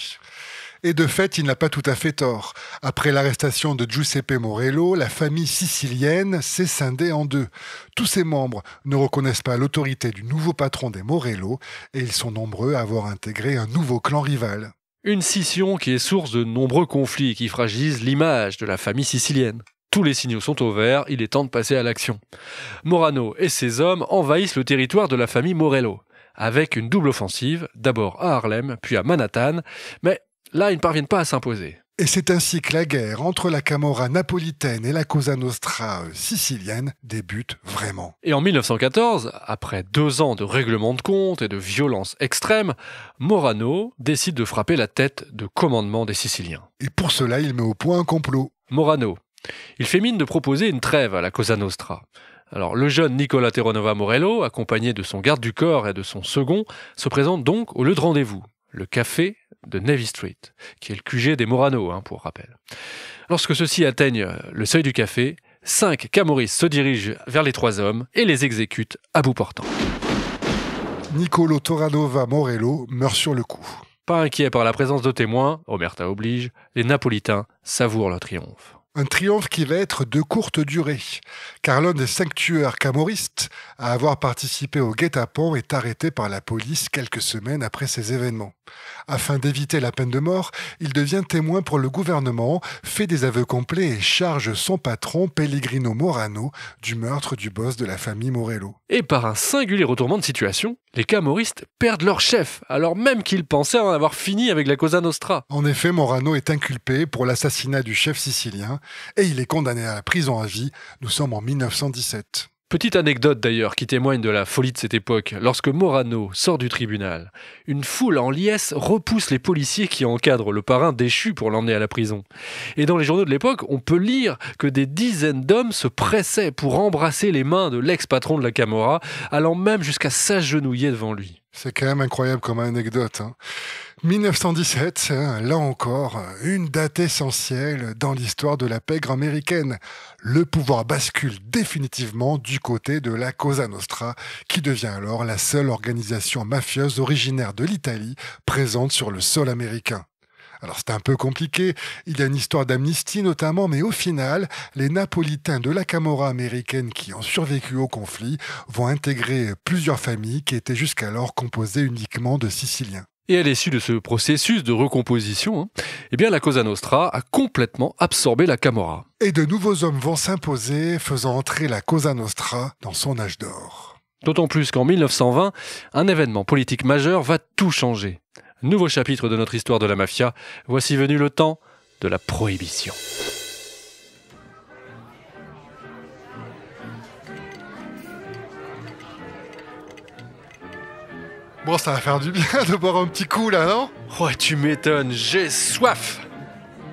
Et de fait, il n'a pas tout à fait tort. Après l'arrestation de Giuseppe Morello, la famille sicilienne s'est scindée en deux. Tous ses membres ne reconnaissent pas l'autorité du nouveau patron des Morello et ils sont nombreux à avoir intégré un nouveau clan rival. Une scission qui est source de nombreux conflits et qui fragilise l'image de la famille sicilienne. Tous les signaux sont au vert, il est temps de passer à l'action. Morano et ses hommes envahissent le territoire de la famille Morello, avec une double offensive, d'abord à Harlem, puis à Manhattan, mais là ils ne parviennent pas à s'imposer. Et c'est ainsi que la guerre entre la Camorra napolitaine et la Cosa Nostra sicilienne débute vraiment. Et en 1914, après 2 ans de règlement de compte et de violence extrême, Morano décide de frapper la tête de commandement des Siciliens. Et pour cela, il met au point un complot. Morano, il fait mine de proposer une trêve à la Cosa Nostra. Alors, le jeune Nicola Terranova Morello, accompagné de son garde du corps et de son second, se présente donc au lieu de rendez-vous, le café de Navy Street, qui est le QG des Morano, pour rappel. Lorsque ceux-ci atteignent le seuil du café, 5 camoristes se dirigent vers les 3 hommes et les exécutent à bout portant. Niccolo Terranova Morello meurt sur le coup. Pas inquiet par la présence de témoins, omerta oblige, les Napolitains savourent leur triomphe. Un triomphe qui va être de courte durée, car l'un des 5 tueurs camoristes à avoir participé au guet-apens est arrêté par la police quelques semaines après ces événements. Afin d'éviter la peine de mort, il devient témoin pour le gouvernement, fait des aveux complets et charge son patron, Pellegrino Morano, du meurtre du boss de la famille Morello. Et par un singulier retournement de situation, les camoristes perdent leur chef, alors même qu'ils pensaient en avoir fini avec la Cosa Nostra. En effet, Morano est inculpé pour l'assassinat du chef sicilien et il est condamné à la prison à vie. Nous sommes en 1917. Petite anecdote d'ailleurs qui témoigne de la folie de cette époque. Lorsque Morano sort du tribunal, une foule en liesse repousse les policiers qui encadrent le parrain déchu pour l'emmener à la prison. Et dans les journaux de l'époque, on peut lire que des dizaines d'hommes se pressaient pour embrasser les mains de l'ex-patron de la Camorra, allant même jusqu'à s'agenouiller devant lui. C'est quand même incroyable comme anecdote. 1917, là encore, une date essentielle dans l'histoire de la pègre américaine. Le pouvoir bascule définitivement du côté de la Cosa Nostra, qui devient alors la seule organisation mafieuse originaire de l'Italie présente sur le sol américain. Alors c'est un peu compliqué, il y a une histoire d'amnistie notamment, mais au final, les Napolitains de la Camorra américaine qui ont survécu au conflit vont intégrer plusieurs familles qui étaient jusqu'alors composées uniquement de Siciliens. Et à l'issue de ce processus de recomposition, eh bien la Cosa Nostra a complètement absorbé la Camorra. Et de nouveaux hommes vont s'imposer, faisant entrer la Cosa Nostra dans son âge d'or. D'autant plus qu'en 1920, un événement politique majeur va tout changer. Nouveau chapitre de notre histoire de la mafia, voici venu le temps de la prohibition. Bon, ça va faire du bien de boire un petit coup là, non ? Ouais, tu m'étonnes, j'ai soif.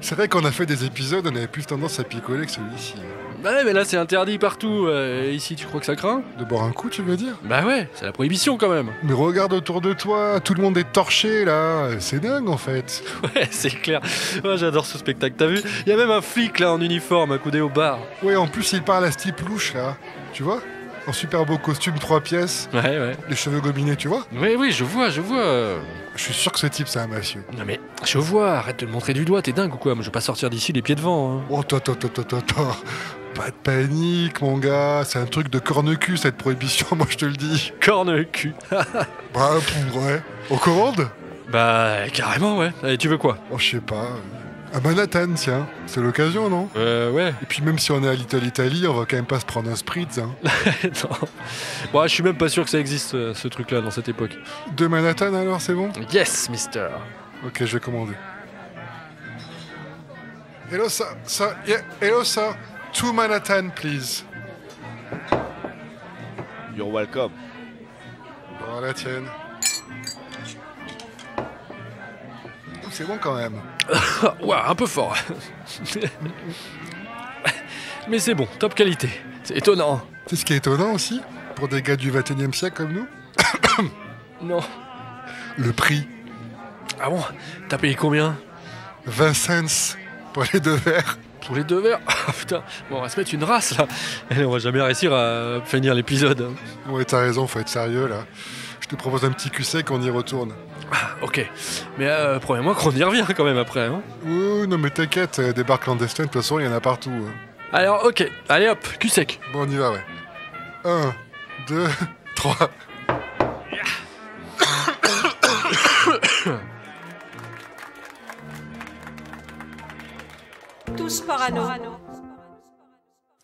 C'est vrai qu'on a fait des épisodes, on avait plus tendance à picoler que celui-ci. Bah ouais, mais là c'est interdit partout. Ici, tu crois que ça craint ? De boire un coup, tu veux dire ? Bah ouais, c'est la prohibition quand même. Mais regarde autour de toi, tout le monde est torché là. C'est dingue en fait. Ouais, c'est clair. Moi j'adore ce spectacle, t'as vu ? Il y a même un flic là en uniforme accoudé au bar. Ouais, en plus il parle à ce type louche là. Tu vois ? En super beau costume 3 pièces. Ouais. Les cheveux gominés, tu vois ? Oui, je vois. Je suis sûr que ce type, c'est un mafieux. Non mais, je vois, arrête de me montrer du doigt, t'es dingue ou quoi ? Moi je veux pas sortir d'ici les pieds devant. Oh, attends. Pas de panique, mon gars. C'est un truc de corne-cul, cette prohibition, moi je te le dis. Corne-cul. Bah, ouais. On commande ? Bah, carrément, ouais. Allez, tu veux quoi ? Oh, je sais pas. À Manhattan, tiens. C'est l'occasion, non ? Ouais. Et puis même si on est à Little Italy, on va quand même pas se prendre un spritz, hein. Non. Bon, je suis même pas sûr que ça existe, ce truc-là, dans cette époque. De Manhattan, alors, c'est bon ? Yes, mister. Ok, je vais commander. Hello, sir. Hello, sir. 2 Manhattan, please. You're welcome. Bon, la tienne. C'est bon quand même. Ouah, un peu fort. Mais c'est bon, top qualité. C'est étonnant. C'est ce qui est étonnant aussi, pour des gars du 21e siècle comme nous. Non. Le prix. Ah bon ? T'as payé combien ? 20 cents pour les 2 verres. Pour les 2 verres ? Ah putain, bon, on va se mettre une race là. Allez, on va jamais réussir à finir l'épisode. Ouais, t'as raison, faut être sérieux là. Je te propose un petit cul sec, on y retourne. Ah, ok. Mais promets-moi qu'on y revient quand même après. Hein. Oui, non mais t'inquiète, des bars clandestins, de toute façon, il y en a partout. Alors, ok. Allez hop, cul sec. Bon, on y va, ouais. 1, 2, 3... Tous parano.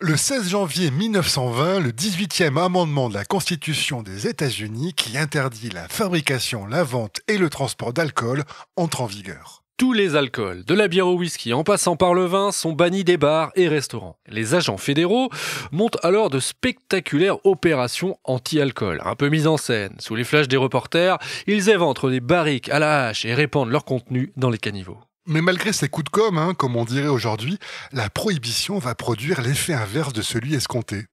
Le 16 janvier 1920, le 18e amendement de la Constitution des États-Unis qui interdit la fabrication, la vente et le transport d'alcool entre en vigueur. Tous les alcools, de la bière au whisky en passant par le vin, sont bannis des bars et restaurants. Les agents fédéraux montent alors de spectaculaires opérations anti-alcool, un peu mises en scène. Sous les flashs des reporters, ils éventrent des barriques à la hache et répandent leur contenu dans les caniveaux. Mais malgré ces coups de com', comme on dirait aujourd'hui, la prohibition va produire l'effet inverse de celui escompté.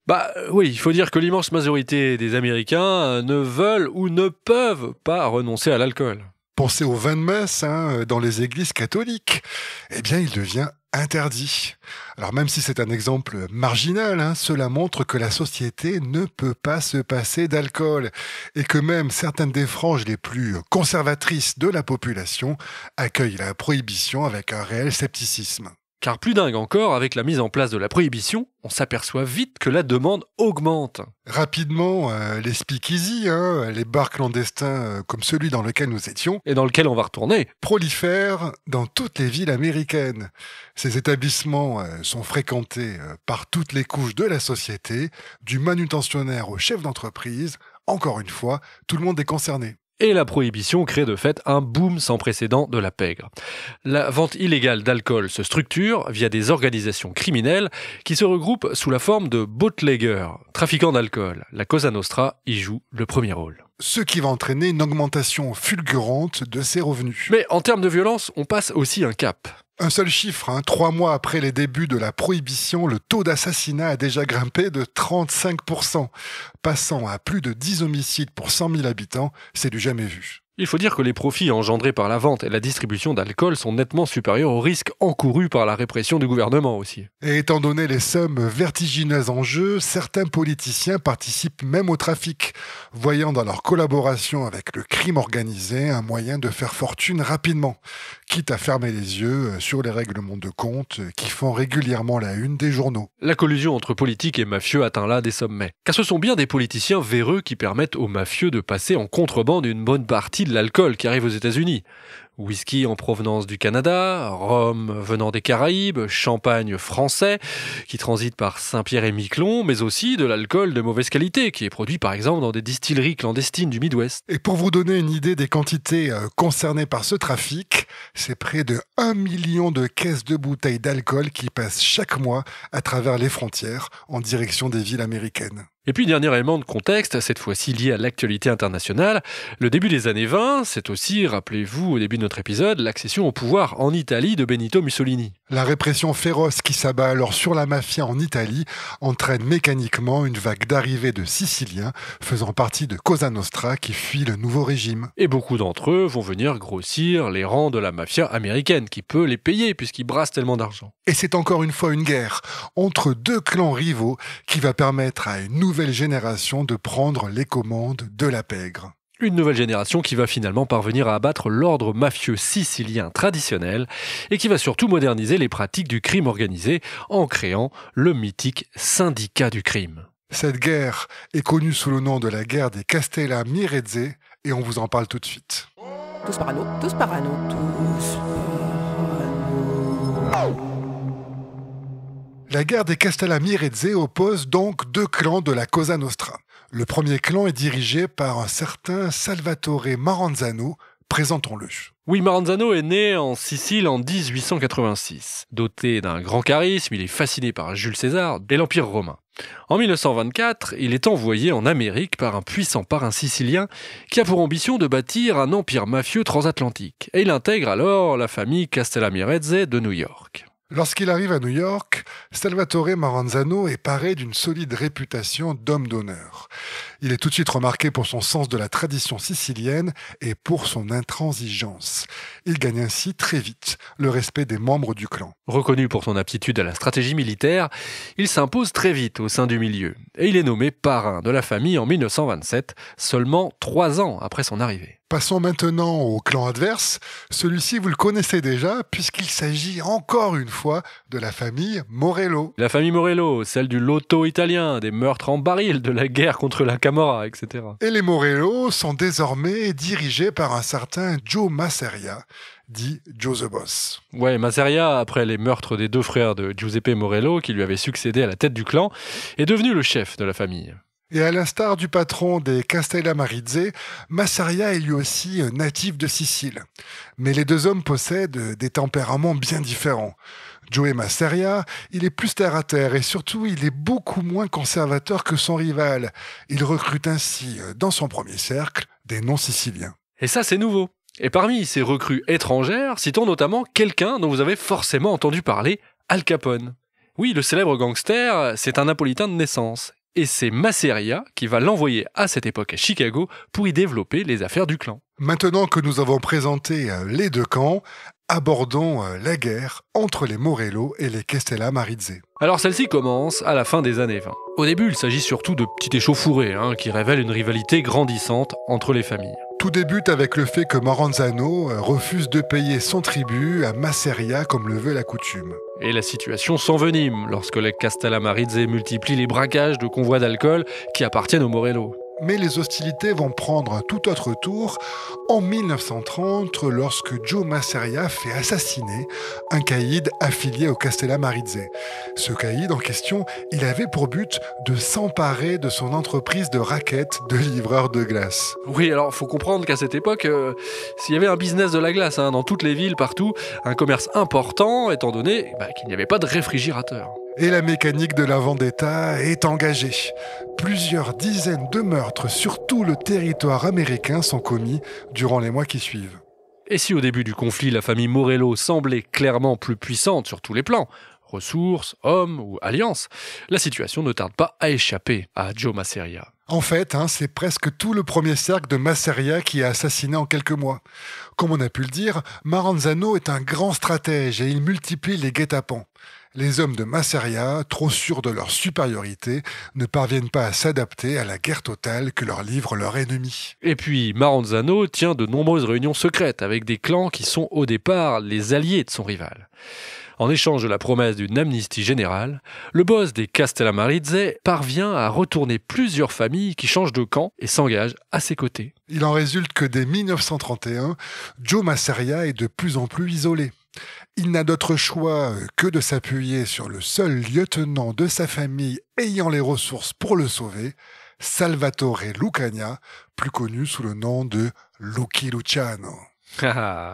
Oui, il faut dire que l'immense majorité des Américains ne veulent ou ne peuvent pas renoncer à l'alcool. Pensez au vin de messe dans les églises catholiques. Eh bien, il devient interdit. Alors même si c'est un exemple marginal, cela montre que la société ne peut pas se passer d'alcool et que même certaines des franges les plus conservatrices de la population accueillent la prohibition avec un réel scepticisme. Car plus dingue encore, avec la mise en place de la prohibition, on s'aperçoit vite que la demande augmente. Rapidement, les speakeasy, les bars clandestins comme celui dans lequel nous étions, et dans lequel on va retourner, prolifèrent dans toutes les villes américaines. Ces établissements sont fréquentés par toutes les couches de la société, du manutentionnaire au chef d'entreprise. Encore une fois, tout le monde est concerné. Et la prohibition crée de fait un boom sans précédent de la pègre. La vente illégale d'alcool se structure via des organisations criminelles qui se regroupent sous la forme de bootleggers, trafiquants d'alcool. La Cosa Nostra y joue le premier rôle. Ce qui va entraîner une augmentation fulgurante de ses revenus. Mais en termes de violence, on passe aussi un cap. Un seul chiffre, 3 mois après les débuts de la prohibition, le taux d'assassinat a déjà grimpé de 35%, passant à plus de 10 homicides pour 100 000 habitants, c'est du jamais vu. Il faut dire que les profits engendrés par la vente et la distribution d'alcool sont nettement supérieurs aux risques encourus par la répression du gouvernement aussi. Et étant donné les sommes vertigineuses en jeu, certains politiciens participent même au trafic, voyant dans leur collaboration avec le crime organisé un moyen de faire fortune rapidement, quitte à fermer les yeux sur les règlements de compte qui font régulièrement la une des journaux. La collusion entre politiques et mafieux atteint là des sommets. Car ce sont bien des politiciens véreux qui permettent aux mafieux de passer en contrebande une bonne partie de l'alcool qui arrive aux États-Unis. Whisky en provenance du Canada, rhum venant des Caraïbes, champagne français qui transite par Saint-Pierre-et-Miquelon, mais aussi de l'alcool de mauvaise qualité qui est produit par exemple dans des distilleries clandestines du Midwest. Et pour vous donner une idée des quantités concernées par ce trafic, c'est près de 1 million de caisses de bouteilles d'alcool qui passent chaque mois à travers les frontières en direction des villes américaines. Et puis, dernier élément de contexte, cette fois-ci lié à l'actualité internationale, le début des années 20, c'est aussi, rappelez-vous au début de notre épisode, l'accession au pouvoir en Italie de Benito Mussolini. La répression féroce qui s'abat alors sur la mafia en Italie entraîne mécaniquement une vague d'arrivée de Siciliens faisant partie de Cosa Nostra qui fuit le nouveau régime. Et beaucoup d'entre eux vont venir grossir les rangs de la mafia américaine qui peut les payer puisqu'ils brassent tellement d'argent. Et c'est encore une fois une guerre entre deux clans rivaux qui va permettre à une nouvelle génération de prendre les commandes de la pègre. Une nouvelle génération qui va finalement parvenir à abattre l'ordre mafieux sicilien traditionnel et qui va surtout moderniser les pratiques du crime organisé en créant le mythique syndicat du crime. Cette guerre est connue sous le nom de la guerre des Castellamirezze et on vous en parle tout de suite. Tous parano, tous parano, tous parano. La guerre des Castellamirezze oppose donc deux clans de la Cosa Nostra. Le premier clan est dirigé par un certain Salvatore Maranzano, présentons-le. Oui, Maranzano est né en Sicile en 1886. Doté d'un grand charisme, il est fasciné par Jules César et l'Empire romain. En 1924, il est envoyé en Amérique par un puissant parrain sicilien qui a pour ambition de bâtir un empire mafieux transatlantique. Et il intègre alors la famille Castellamirezze de New York. Lorsqu'il arrive à New York, Salvatore Maranzano est paré d'une solide réputation d'homme d'honneur. Il est tout de suite remarqué pour son sens de la tradition sicilienne et pour son intransigeance. Il gagne ainsi très vite le respect des membres du clan. Reconnu pour son aptitude à la stratégie militaire, il s'impose très vite au sein du milieu et il est nommé parrain de la famille en 1927, seulement 3 ans après son arrivée. Passons maintenant au clan adverse. Celui-ci, vous le connaissez déjà, puisqu'il s'agit encore une fois de la famille Morello. La famille Morello, celle du loto italien, des meurtres en baril, de la guerre contre la Camorra, etc. Et les Morello sont désormais dirigés par un certain Joe Masseria, dit Joe the Boss. Ouais, Masseria, après les meurtres des 2 frères de Giuseppe Morello, qui lui avaient succédé à la tête du clan, est devenu le chef de la famille. Et à l'instar du patron des Castellamarizze, Masseria est lui aussi natif de Sicile. Mais les 2 hommes possèdent des tempéraments bien différents. Joe Masseria, il est plus terre-à-terre et surtout il est beaucoup moins conservateur que son rival. Il recrute ainsi, dans son premier cercle, des non-siciliens. Et ça, c'est nouveau. Et parmi ces recrues étrangères, citons notamment quelqu'un dont vous avez forcément entendu parler, Al Capone. Oui, le célèbre gangster, c'est un Napolitain de naissance. Et c'est Masseria qui va l'envoyer à cette époque à Chicago pour y développer les affaires du clan. Maintenant que nous avons présenté les 2 camps, abordons la guerre entre les Morello et les Castellamarizze. Alors celle-ci commence à la fin des années 20. Au début, il s'agit surtout de petites échauffourées qui révèlent une rivalité grandissante entre les familles. Tout débute avec le fait que Maranzano refuse de payer son tribut à Masseria comme le veut la coutume. Et la situation s'envenime lorsque les Castellamarizze multiplient les braquages de convois d'alcool qui appartiennent aux Morello. Mais les hostilités vont prendre un tout autre tour en 1930 lorsque Joe Masseria fait assassiner un caïd affilié aux Castellamarizze. Ce caïd en question, il avait pour but de s'emparer de son entreprise de raquettes de livreur de glace. Oui, alors faut comprendre qu'à cette époque, s'il y avait un business de la glace dans toutes les villes, partout, un commerce important étant donné qu'il n'y avait pas de réfrigérateur. Et la mécanique de la vendetta est engagée. Plusieurs dizaines de meurtres sur tout le territoire américain sont commis durant les mois qui suivent. Et si au début du conflit, la famille Morello semblait clairement plus puissante sur tous les plans, ressources, hommes ou alliances, la situation ne tarde pas à échapper à Joe Masseria. En fait, c'est presque tout le premier cercle de Masseria qui est assassiné en quelques mois. Comme on a pu le dire, Maranzano est un grand stratège et il multiplie les guet-apens. Les hommes de Masseria, trop sûrs de leur supériorité, ne parviennent pas à s'adapter à la guerre totale que leur livre leur ennemi. Et puis, Maranzano tient de nombreuses réunions secrètes avec des clans qui sont au départ les alliés de son rival. En échange de la promesse d'une amnistie générale, le boss des Castellamarizze parvient à retourner plusieurs familles qui changent de camp et s'engagent à ses côtés. Il en résulte que dès 1931, Joe Masseria est de plus en plus isolé. Il n'a d'autre choix que de s'appuyer sur le seul lieutenant de sa famille ayant les ressources pour le sauver, Salvatore Lucania, plus connu sous le nom de Lucky Luciano.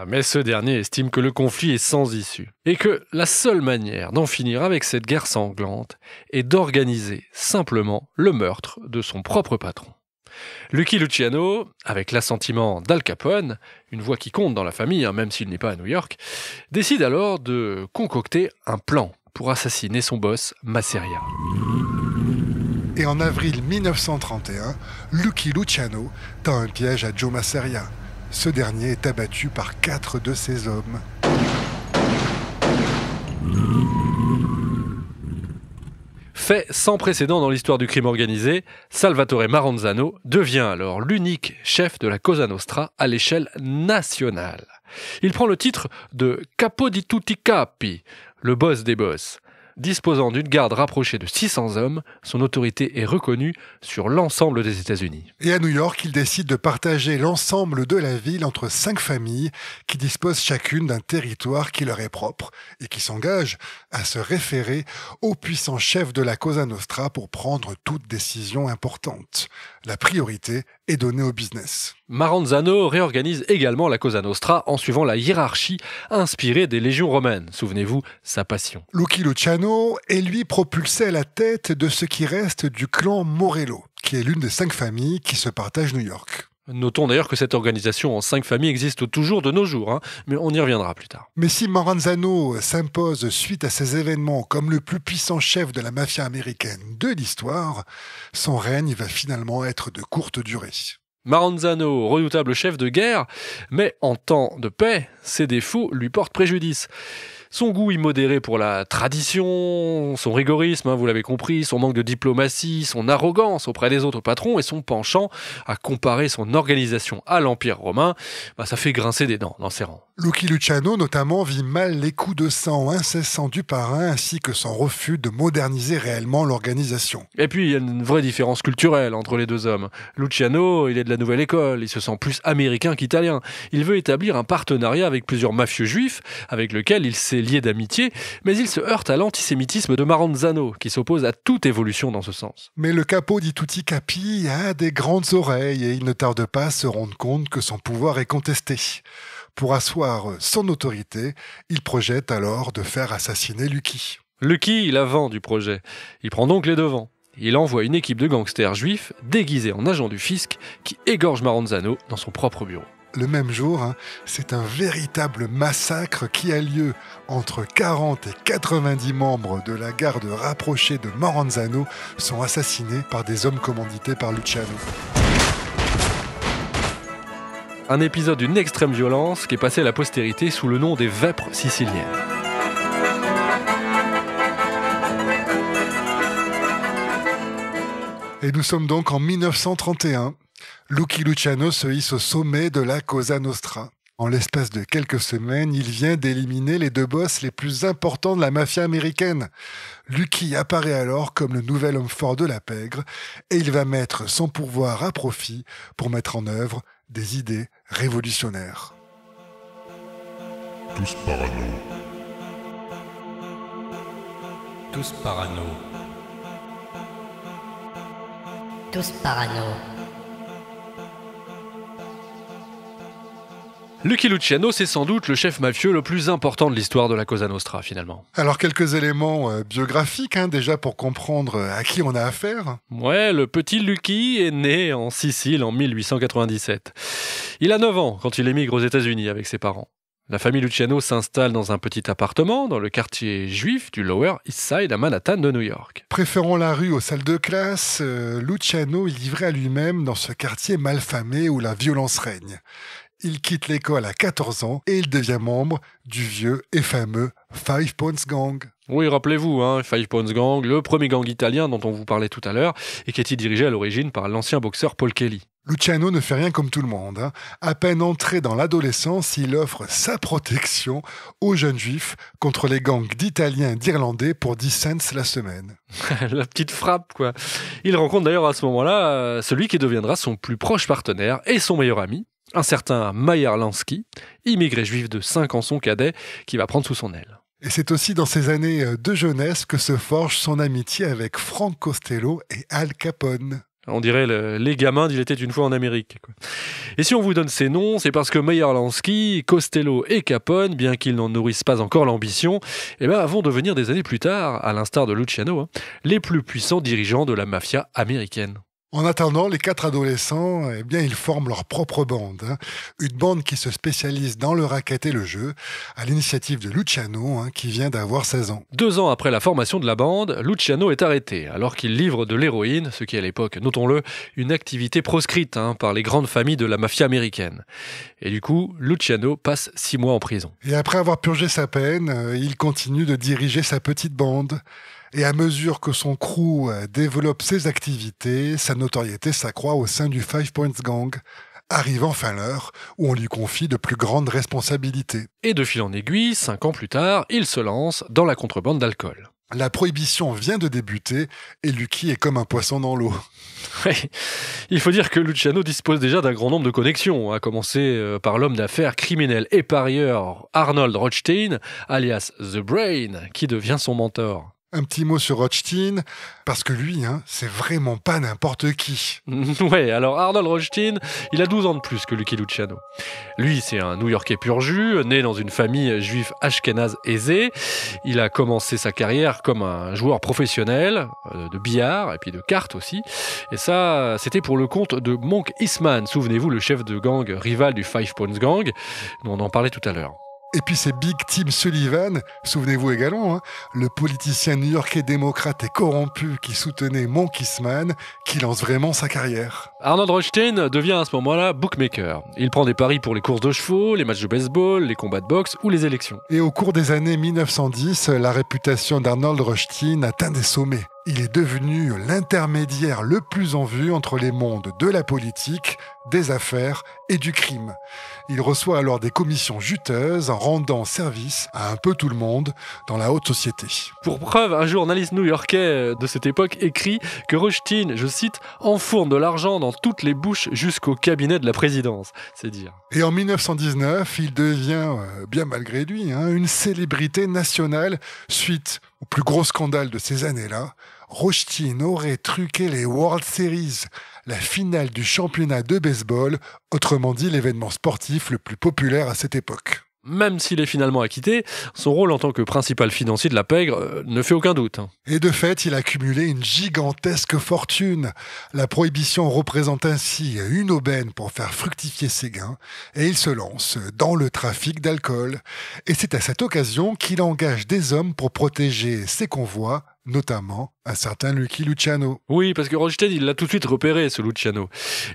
Mais ce dernier estime que le conflit est sans issue et que la seule manière d'en finir avec cette guerre sanglante est d'organiser simplement le meurtre de son propre patron. Lucky Luciano, avec l'assentiment d'Al Capone, une voix qui compte dans la famille, même s'il n'est pas à New York, décide alors de concocter un plan pour assassiner son boss, Masseria. Et en avril 1931, Lucky Luciano tend un piège à Joe Masseria. Ce dernier est abattu par 4 de ses hommes. Fait sans précédent dans l'histoire du crime organisé, Salvatore Maranzano devient alors l'unique chef de la Cosa Nostra à l'échelle nationale. Il prend le titre de Capo di tutti capi, le boss des boss. Disposant d'une garde rapprochée de 600 hommes, son autorité est reconnue sur l'ensemble des États-Unis. Et à New York, il décide de partager l'ensemble de la ville entre 5 familles qui disposent chacune d'un territoire qui leur est propre et qui s'engagent à se référer au puissant chef de la Cosa Nostra pour prendre toute décision importante. La priorité est donnée au business. Maranzano réorganise également la Cosa Nostra en suivant la hiérarchie inspirée des légions romaines. Souvenez-vous, sa passion. Lucky Luciano est lui propulsé à la tête de ce qui reste du clan Morello, qui est l'une des 5 familles qui se partagent New York. Notons d'ailleurs que cette organisation en 5 familles existe toujours de nos jours, mais on y reviendra plus tard. Mais si Maranzano s'impose suite à ces événements comme le plus puissant chef de la mafia américaine de l'histoire, son règne va finalement être de courte durée. Maranzano, redoutable chef de guerre, mais en temps de paix, ses défauts lui portent préjudice. Son goût immodéré pour la tradition, son rigorisme, vous l'avez compris, son manque de diplomatie, son arrogance auprès des autres patrons et son penchant à comparer son organisation à l'Empire romain, ça fait grincer des dents dans ses rangs. Lucky Luciano, notamment, vit mal les coups de sang incessants du parrain ainsi que son refus de moderniser réellement l'organisation. Et puis, il y a une vraie différence culturelle entre les deux hommes. Luciano, il est de la nouvelle école, il se sent plus américain qu'italien. Il veut établir un partenariat avec plusieurs mafieux juifs, avec lesquels il s'est lié d'amitié, mais il se heurte à l'antisémitisme de Maranzano, qui s'oppose à toute évolution dans ce sens. Mais le capo di tutti capi a des grandes oreilles et il ne tarde pas à se rendre compte que son pouvoir est contesté. Pour asseoir son autorité, il projette alors de faire assassiner Lucky. Lucky, il a vent du projet. Il prend donc les devants. Il envoie une équipe de gangsters juifs déguisés en agents du fisc qui égorgent Maranzano dans son propre bureau. Le même jour, c'est un véritable massacre qui a lieu entre 40 et 90 membres de la garde rapprochée de Maranzano sont assassinés par des hommes commandités par Luciano. Un épisode d'une extrême violence qui est passé à la postérité sous le nom des vêpres siciliennes. Et nous sommes donc en 1931. Lucky Luciano se hisse au sommet de la Cosa Nostra. En l'espace de quelques semaines, il vient d'éliminer les 2 boss les plus importants de la mafia américaine. Lucky apparaît alors comme le nouvel homme fort de la pègre et il va mettre son pouvoir à profit pour mettre en œuvre des idées révolutionnaires. Tous parano. Tous parano. Tous parano. Lucky Luciano, c'est sans doute le chef mafieux le plus important de l'histoire de la Cosa Nostra, finalement. Alors, quelques éléments biographiques, déjà pour comprendre à qui on a affaire. Ouais, le petit Lucky est né en Sicile en 1897. Il a 9 ans quand il émigre aux États-Unis avec ses parents. La famille Luciano s'installe dans un petit appartement dans le quartier juif du Lower East Side à Manhattan de New York. Préférant la rue aux salles de classe, Luciano est livré à lui-même dans ce quartier malfamé où la violence règne. Il quitte l'école à 14 ans et il devient membre du vieux et fameux Five Points Gang. Oui, rappelez-vous, Five Points Gang, le premier gang italien dont on vous parlait tout à l'heure et qui était dirigé à l'origine par l'ancien boxeur Paul Kelly. Luciano ne fait rien comme tout le monde. À peine entré dans l'adolescence, il offre sa protection aux jeunes juifs contre les gangs d'Italiens et d'Irlandais pour 10 cents la semaine. La petite frappe, quoi. Il rencontre d'ailleurs à ce moment-là celui qui deviendra son plus proche partenaire et son meilleur ami, un certain Meyer Lansky, immigré juif de 5 ans son cadet, qui va prendre sous son aile. Et c'est aussi dans ces années de jeunesse que se forge son amitié avec Frank Costello et Al Capone. On dirait les gamins d'Il était une fois en Amérique, quoi. Et si on vous donne ces noms, c'est parce que Meyer Lansky, Costello et Capone, bien qu'ils n'en nourrissent pas encore l'ambition, vont devenir des années plus tard, à l'instar de Luciano, les plus puissants dirigeants de la mafia américaine. En attendant, les 4 adolescents, ils forment leur propre bande. Une bande qui se spécialise dans le racket et le jeu, à l'initiative de Luciano, qui vient d'avoir 16 ans. 2 ans après la formation de la bande, Luciano est arrêté, alors qu'il livre de l'héroïne, ce qui est à l'époque, notons-le, une activité proscrite par les grandes familles de la mafia américaine. Et du coup, Luciano passe 6 mois en prison. Et après avoir purgé sa peine, il continue de diriger sa petite bande. Et à mesure que son crew développe ses activités, sa notoriété s'accroît au sein du Five Points Gang. Arrive enfin l'heure où on lui confie de plus grandes responsabilités. Et de fil en aiguille, 5 ans plus tard, il se lance dans la contrebande d'alcool. La prohibition vient de débuter et Lucky est comme un poisson dans l'eau. Il faut dire que Luciano dispose déjà d'un grand nombre de connexions, à commencer par l'homme d'affaires criminel et parieur Arnold Rothstein, alias The Brain, qui devient son mentor. Un petit mot sur Rothstein, parce que lui, c'est vraiment pas n'importe qui. Ouais, alors Arnold Rothstein, il a 12 ans de plus que Lucky Luciano. Lui, c'est un New-Yorkais pur jus, né dans une famille juive ashkénaze aisée. Il a commencé sa carrière comme un joueur professionnel de billard et puis de cartes aussi. Et ça, c'était pour le compte de Monk Eastman, souvenez-vous, le chef de gang rival du Five Points Gang, dont on en parlait tout à l'heure. Et puis c'est Big Tim Sullivan, souvenez-vous également, le politicien new-yorkais démocrate et corrompu qui soutenait Monk Eastman, qui lance vraiment sa carrière. Arnold Rothstein devient à ce moment-là bookmaker. Il prend des paris pour les courses de chevaux, les matchs de baseball, les combats de boxe ou les élections. Et au cours des années 1910, la réputation d'Arnold Rothstein atteint des sommets. Il est devenu l'intermédiaire le plus en vue entre les mondes de la politique, des affaires et du crime. Il reçoit alors des commissions juteuses en rendant service à un peu tout le monde dans la haute société. Pour preuve, un journaliste new-yorkais de cette époque écrit que Rothstein, je cite, enfourne de l'argent dans toutes les bouches jusqu'au cabinet de la présidence. C'est dire. Et en 1919, il devient, bien malgré lui, une célébrité nationale suite au plus gros scandale de ces années-là. Rothstein aurait truqué les World Series, la finale du championnat de baseball, autrement dit l'événement sportif le plus populaire à cette époque. Même s'il est finalement acquitté, son rôle en tant que principal financier de la pègre ne fait aucun doute. Et de fait, il a accumulé une gigantesque fortune. La prohibition représente ainsi une aubaine pour faire fructifier ses gains, et il se lance dans le trafic d'alcool. Et c'est à cette occasion qu'il engage des hommes pour protéger ses convois, notamment un certain Lucky Luciano. Oui, parce que Rothstein, il l'a tout de suite repéré, ce Luciano.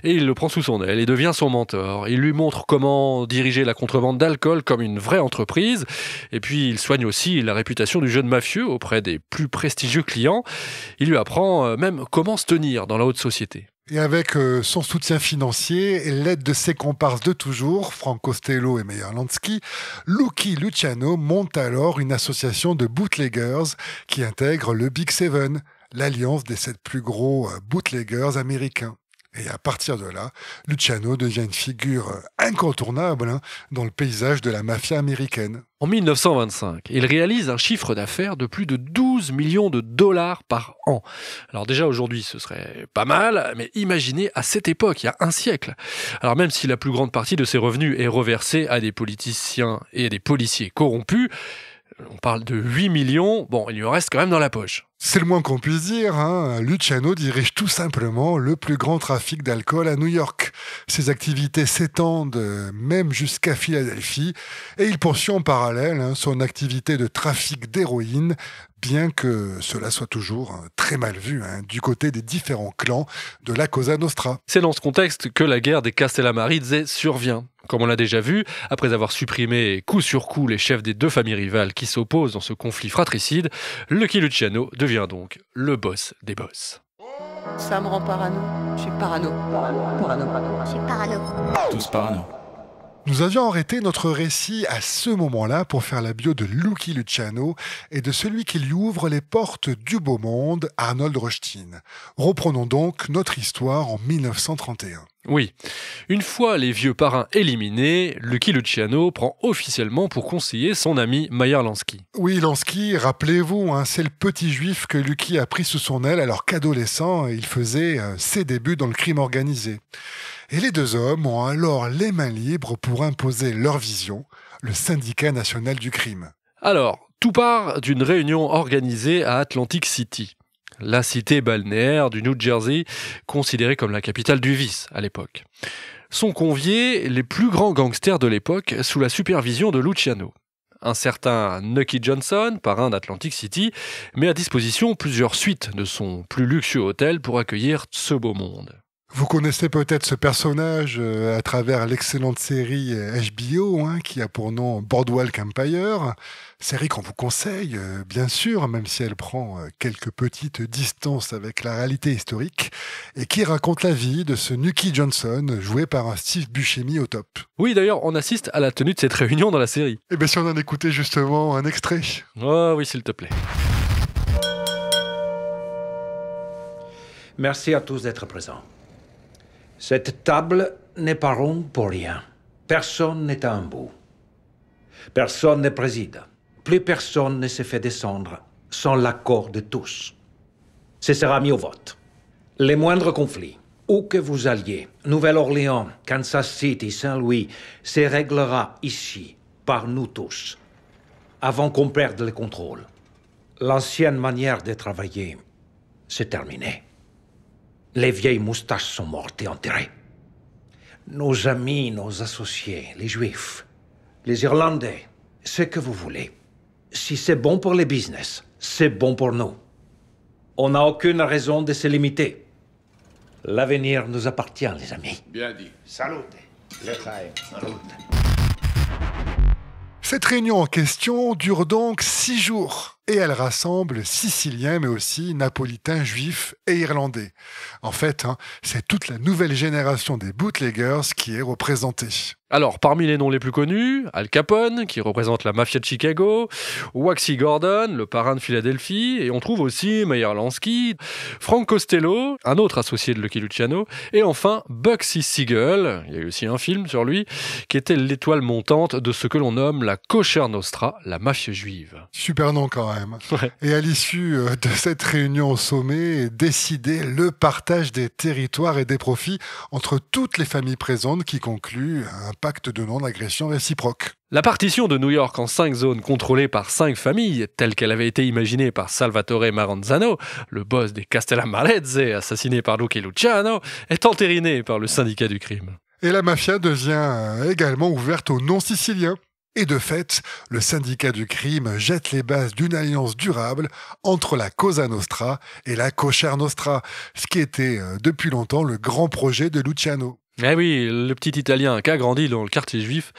Et il le prend sous son aile et devient son mentor. Il lui montre comment diriger la contrebande d'alcool comme une vraie entreprise. Et puis, il soigne aussi la réputation du jeune mafieux auprès des plus prestigieux clients. Il lui apprend même comment se tenir dans la haute société. Et avec son soutien financier et l'aide de ses comparses de toujours, Frank Costello et Meyer Lansky, Lucky Luciano monte alors une association de bootleggers qui intègre le Big Seven, l'alliance des 7 plus gros bootleggers américains. Et à partir de là, Luciano devient une figure incontournable dans le paysage de la mafia américaine. En 1925, il réalise un chiffre d'affaires de plus de 12 millions de dollars par an. Alors déjà aujourd'hui, ce serait pas mal, mais imaginez à cette époque, il y a un siècle. Alors même si la plus grande partie de ses revenus est reversée à des politiciens et des policiers corrompus, on parle de 8 millions, bon, il lui en reste quand même dans la poche. C'est le moins qu'on puisse dire, Luciano dirige tout simplement le plus grand trafic d'alcool à New York. Ses activités s'étendent même jusqu'à Philadelphie et il poursuit en parallèle son activité de trafic d'héroïne, bien que cela soit toujours très mal vu du côté des différents clans de la Cosa Nostra. C'est dans ce contexte que la guerre des Castellamarize survient. Comme on l'a déjà vu, après avoir supprimé coup sur coup les chefs des 2 familles rivales qui s'opposent dans ce conflit fratricide, Lucky Luciano devient donc le boss des boss. Ça me rend parano. Je suis parano. Je suis parano. Tous parano. Nous avions arrêté notre récit à ce moment-là pour faire la bio de Lucky Luciano et de celui qui lui ouvre les portes du beau monde, Arnold Rothstein. Reprenons donc notre histoire en 1931. Oui, une fois les vieux parrains éliminés, Lucky Luciano prend officiellement pour conseiller son ami Meyer Lansky. Oui, Lansky, rappelez-vous, c'est le petit juif que Lucky a pris sous son aile alors qu'adolescent, il faisait ses débuts dans le crime organisé. Et les 2 hommes ont alors les mains libres pour imposer leur vision, le syndicat national du crime. Alors, tout part d'une réunion organisée à Atlantic City, la cité balnéaire du New Jersey, considérée comme la capitale du vice à l'époque. Sont conviés les plus grands gangsters de l'époque sous la supervision de Luciano. Un certain Nucky Johnson, parrain d'Atlantic City, met à disposition plusieurs suites de son plus luxueux hôtel pour accueillir ce beau monde. Vous connaissez peut-être ce personnage à travers l'excellente série HBO qui a pour nom Boardwalk Empire, série qu'on vous conseille, bien sûr, même si elle prend quelques petites distances avec la réalité historique, et qui raconte la vie de ce Nucky Johnson, joué par un Steve Buscemi au top. Oui, d'ailleurs, on assiste à la tenue de cette réunion dans la série. Et bien si on en écoutait justement un extrait. Oh oui, s'il te plaît. Merci à tous d'être présents. Cette table n'est pas ronde pour rien. Personne n'est à un bout. Personne ne préside. Plus personne ne se fait descendre sans l'accord de tous. Ce sera mis au vote. Les moindres conflits, où que vous alliez, Nouvelle-Orléans, Kansas City, Saint-Louis, se réglera ici, par nous tous, avant qu'on perde le contrôle. L'ancienne manière de travailler, c'est terminé. Les vieilles moustaches sont mortes et enterrées. Nos amis, nos associés, les Juifs, les Irlandais, ce que vous voulez. Si c'est bon pour les business, c'est bon pour nous. On n'a aucune raison de se limiter. L'avenir nous appartient, les amis. Bien dit. Salute. Salute. Cette réunion en question dure donc 6 jours et elle rassemble Siciliens mais aussi Napolitains, Juifs et Irlandais. En fait, c'est toute la nouvelle génération des bootleggers qui est représentée. Alors, parmi les noms les plus connus, Al Capone, qui représente la mafia de Chicago, Waxy Gordon, le parrain de Philadelphie, et on trouve aussi Meyer Lansky, Frank Costello, un autre associé de Lucky Luciano, et enfin Bugsy Siegel, il y a eu aussi un film sur lui, qui était l'étoile montante de ce que l'on nomme la Kosher Nostra, la mafia juive. Super nom quand même. Ouais. Et à l'issue de cette réunion au sommet est décidé le partage des territoires et des profits entre toutes les familles présentes qui concluent un pacte de non-agression réciproque. La partition de New York en 5 zones contrôlées par 5 familles, telle qu'elle avait été imaginée par Salvatore Maranzano, le boss des Castellamarese, assassiné par Lucky Luciano, est entérinée par le syndicat du crime. Et la mafia devient également ouverte aux non-siciliens. Et de fait, le syndicat du crime jette les bases d'une alliance durable entre la Cosa Nostra et la Kosher Nostra, ce qui était depuis longtemps le grand projet de Luciano. Eh oui, le petit Italien qui a grandi dans le quartier juif,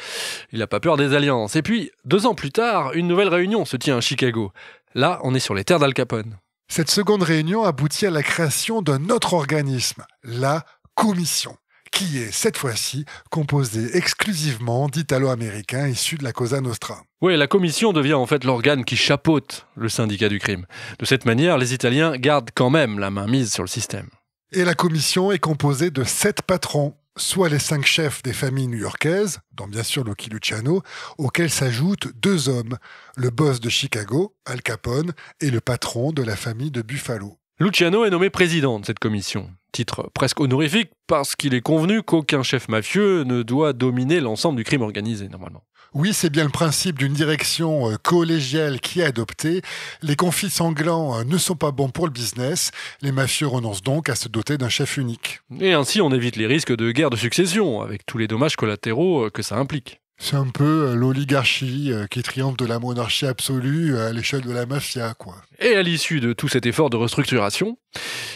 il n'a pas peur des alliances. Et puis, 2 ans plus tard, une nouvelle réunion se tient à Chicago. Là, on est sur les terres d'Al Capone. Cette seconde réunion aboutit à la création d'un autre organisme, la Commission, qui est cette fois-ci composée exclusivement d'Italo-Américains issus de la Cosa Nostra. Oui, la commission devient en fait l'organe qui chapeaute le syndicat du crime. De cette manière, les Italiens gardent quand même la main mise sur le système. Et la commission est composée de 7 patrons, soit les 5 chefs des familles new-yorkaises, dont bien sûr Lucky Luciano, auxquels s'ajoutent 2 hommes, le boss de Chicago, Al Capone, et le patron de la famille de Buffalo. Luciano est nommé président de cette commission, titre presque honorifique parce qu'il est convenu qu'aucun chef mafieux ne doit dominer l'ensemble du crime organisé normalement. Oui, c'est bien le principe d'une direction collégiale qui est adopté. Les conflits sanglants ne sont pas bons pour le business. Les mafieux renoncent donc à se doter d'un chef unique. Et ainsi, on évite les risques de guerre de succession, avec tous les dommages collatéraux que ça implique. C'est un peu l'oligarchie qui triomphe de la monarchie absolue à l'échelle de la mafia, quoi. Et à l'issue de tout cet effort de restructuration,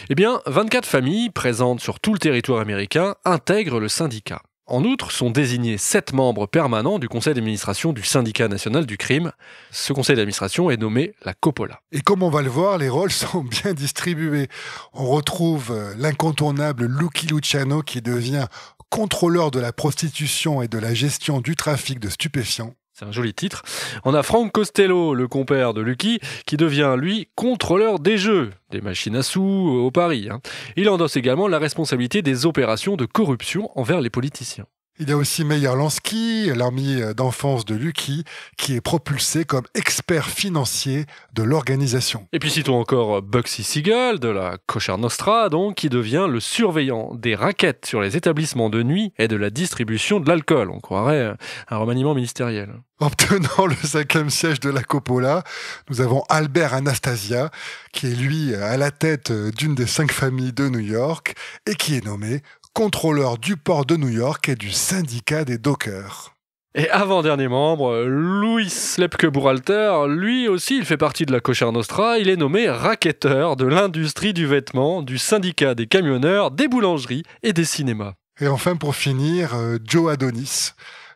24 familles présentes sur tout le territoire américain intègrent le syndicat. En outre, sont désignés 7 membres permanents du conseil d'administration du syndicat national du crime. Ce conseil d'administration est nommé la Coppola. Et comme on va le voir, les rôles sont bien distribués. On retrouve l'incontournable Lucky Luciano qui devient contrôleur de la prostitution et de la gestion du trafic de stupéfiants. C'est un joli titre. On a Frank Costello, le compère de Lucky, qui devient, lui, contrôleur des jeux, des machines à sous au Paris. Il endosse également la responsabilité des opérations de corruption envers les politiciens. Il y a aussi Meyer Lansky, l'ami d'enfance de Lucky, qui est propulsé comme expert financier de l'organisation. Et puis citons encore Bugsy Siegel, de la Kosher Nostra, donc, qui devient le surveillant des raquettes sur les établissements de nuit et de la distribution de l'alcool. On croirait un remaniement ministériel. Obtenant le 5e siège de la Coppola, nous avons Albert Anastasia, qui est lui à la tête d'une des 5 familles de New York et qui est nommé contrôleur du port de New York et du syndicat des dockers. Et avant-dernier membre, Louis Lepke-Burhalter, lui aussi il fait partie de la Kosher Nostra, il est nommé racketteur de l'industrie du vêtement, du syndicat des camionneurs, des boulangeries et des cinémas. Et enfin pour finir, Joe Adonis.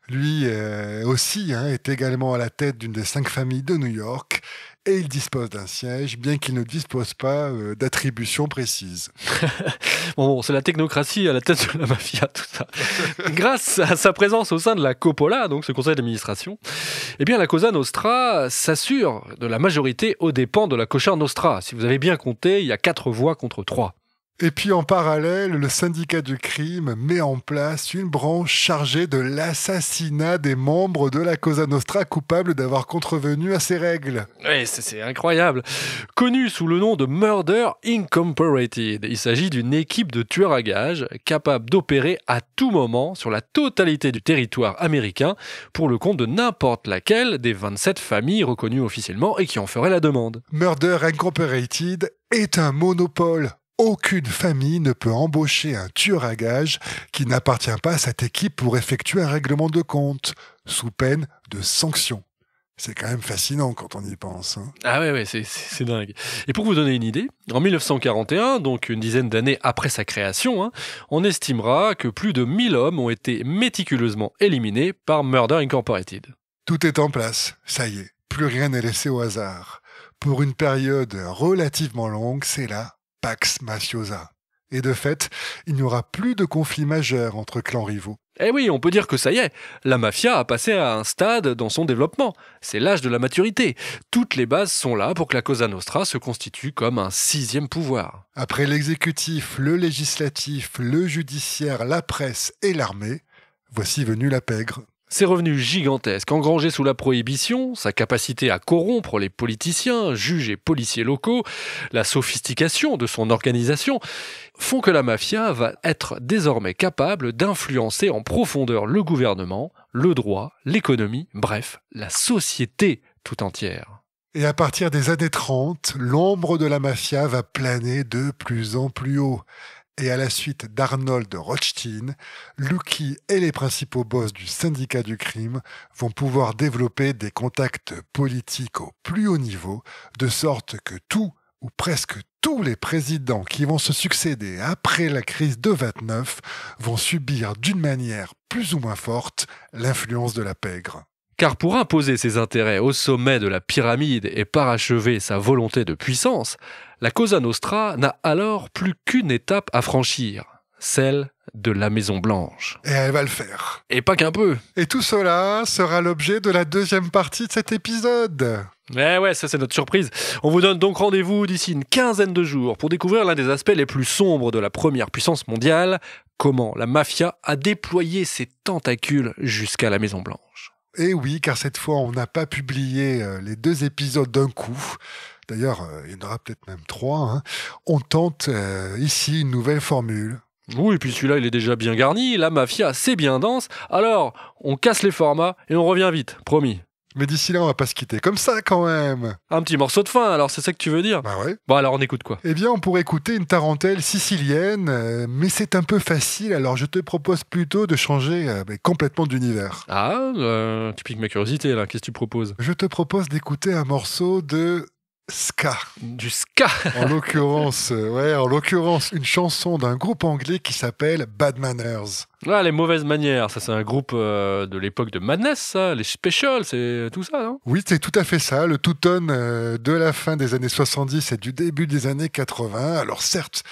Lui aussi est également à la tête d'une des 5 familles de New York et il dispose d'un siège, bien qu'il ne dispose pas d'attributions précises. Bon, c'est la technocratie à la tête de la mafia, tout ça. Grâce à sa présence au sein de la Coppola, donc ce conseil d'administration, la Cosa Nostra s'assure de la majorité aux dépens de la Kosher Nostra. Si vous avez bien compté, il y a 4 voix contre 3. Et puis en parallèle, le syndicat du crime met en place une branche chargée de l'assassinat des membres de la Cosa Nostra coupables d'avoir contrevenu à ses règles. Ouais, c'est incroyable. Connu sous le nom de Murder Incorporated, il s'agit d'une équipe de tueurs à gages capable d'opérer à tout moment sur la totalité du territoire américain pour le compte de n'importe laquelle des 27 familles reconnues officiellement et qui en feraient la demande. Murder Incorporated est un monopole. Aucune famille ne peut embaucher un tueur à gages qui n'appartient pas à cette équipe pour effectuer un règlement de compte, sous peine de sanction. C'est quand même fascinant quand on y pense. Hein. Ah ouais, c'est dingue. Et pour vous donner une idée, en 1941, donc une dizaine d'années après sa création, on estimera que plus de 1000 hommes ont été méticuleusement éliminés par Murder Incorporated. Tout est en place, ça y est, plus rien n'est laissé au hasard. Pour une période relativement longue, c'est là Pax Mafiosa. Et de fait, il n'y aura plus de conflits majeurs entre clans rivaux. Eh oui, on peut dire que ça y est, la mafia a passé à un stade dans son développement. C'est l'âge de la maturité. Toutes les bases sont là pour que la Cosa Nostra se constitue comme un 6e pouvoir. Après l'exécutif, le législatif, le judiciaire, la presse et l'armée, voici venue la pègre. Ses revenus gigantesques engrangés sous la prohibition, sa capacité à corrompre les politiciens, juges et policiers locaux, la sophistication de son organisation, font que la mafia va être désormais capable d'influencer en profondeur le gouvernement, le droit, l'économie, bref, la société tout entière. Et à partir des années 30, l'ombre de la mafia va planer de plus en plus haut. Et à la suite d'Arnold Rothstein, Lucky et les principaux boss du syndicat du crime vont pouvoir développer des contacts politiques au plus haut niveau, de sorte que tout ou presque tous les présidents qui vont se succéder après la crise de 29 vont subir d'une manière plus ou moins forte l'influence de la pègre. Car pour imposer ses intérêts au sommet de la pyramide et parachever sa volonté de puissance, la Cosa Nostra n'a alors plus qu'une étape à franchir, celle de la Maison Blanche. Et elle va le faire. Et pas qu'un peu. Et tout cela sera l'objet de la deuxième partie de cet épisode. Ouais, ça c'est notre surprise. On vous donne donc rendez-vous d'ici une quinzaine de jours pour découvrir l'un des aspects les plus sombres de la première puissance mondiale, comment la mafia a déployé ses tentacules jusqu'à la Maison Blanche. Et oui, car cette fois, on n'a pas publié les 2 épisodes d'un coup. D'ailleurs, il y en aura peut-être même 3. Hein. On tente ici une nouvelle formule. Oui, et puis celui-là, il est déjà bien garni. La mafia, c'est bien dense. Alors, on casse les formats et on revient vite, promis. Mais d'ici là, on va pas se quitter comme ça quand même. Un petit morceau de fin, alors c'est ça que tu veux dire? Bah ouais. Bon alors on écoute quoi? Eh bien on pourrait écouter une tarentelle sicilienne, mais c'est un peu facile, alors je te propose plutôt de changer complètement d'univers. Ah, tu piques ma curiosité là, qu'est-ce que tu proposes? Je te propose d'écouter un morceau de ska. Du ska. En l'occurrence, une chanson d'un groupe anglais qui s'appelle Bad Manners. Ah, les mauvaises manières, ça c'est un groupe de l'époque de Madness, ça, les Specials, c'est tout ça, non? Oui, c'est tout à fait ça, le two-tone de la fin des années 70 et du début des années 80. Alors certes,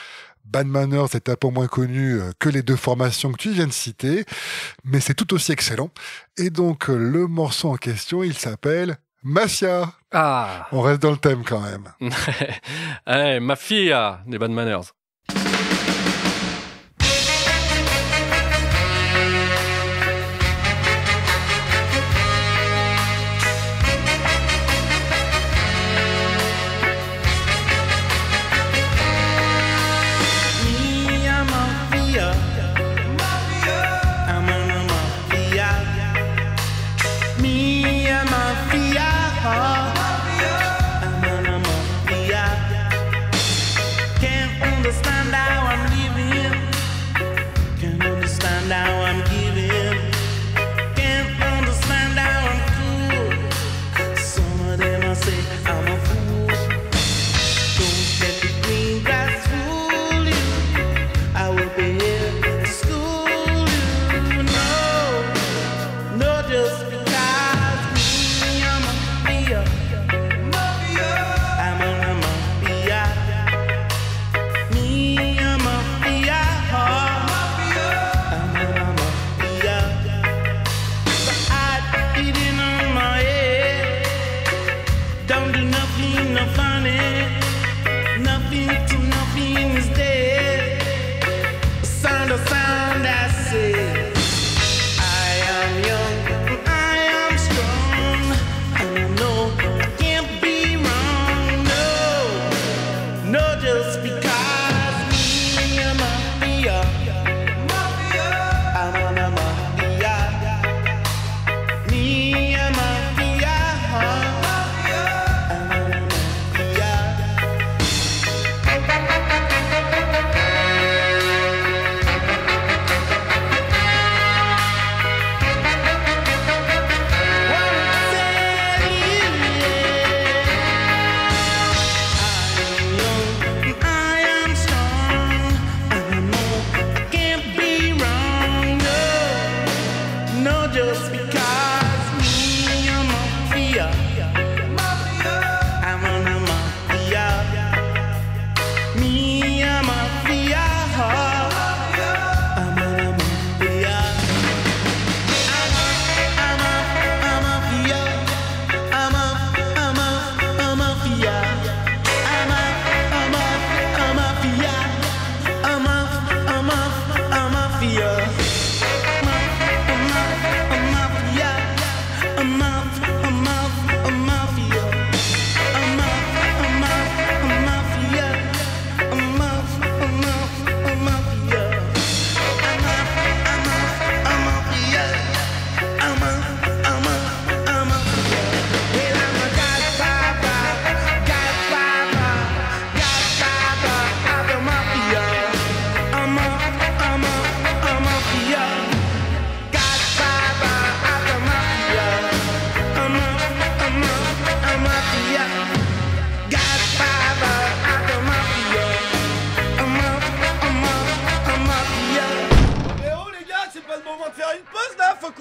Bad Manners est un peu moins connu que les 2 formations que tu viens de citer, mais c'est tout aussi excellent. Et donc le morceau en question, il s'appelle Mafia. Ah. On reste dans le thème quand même. Hey, Mafia des Bad Manners. Can't understand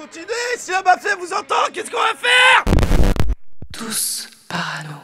continuez. Si la mafia vous entend, qu'est-ce qu'on va faire? Tous parano.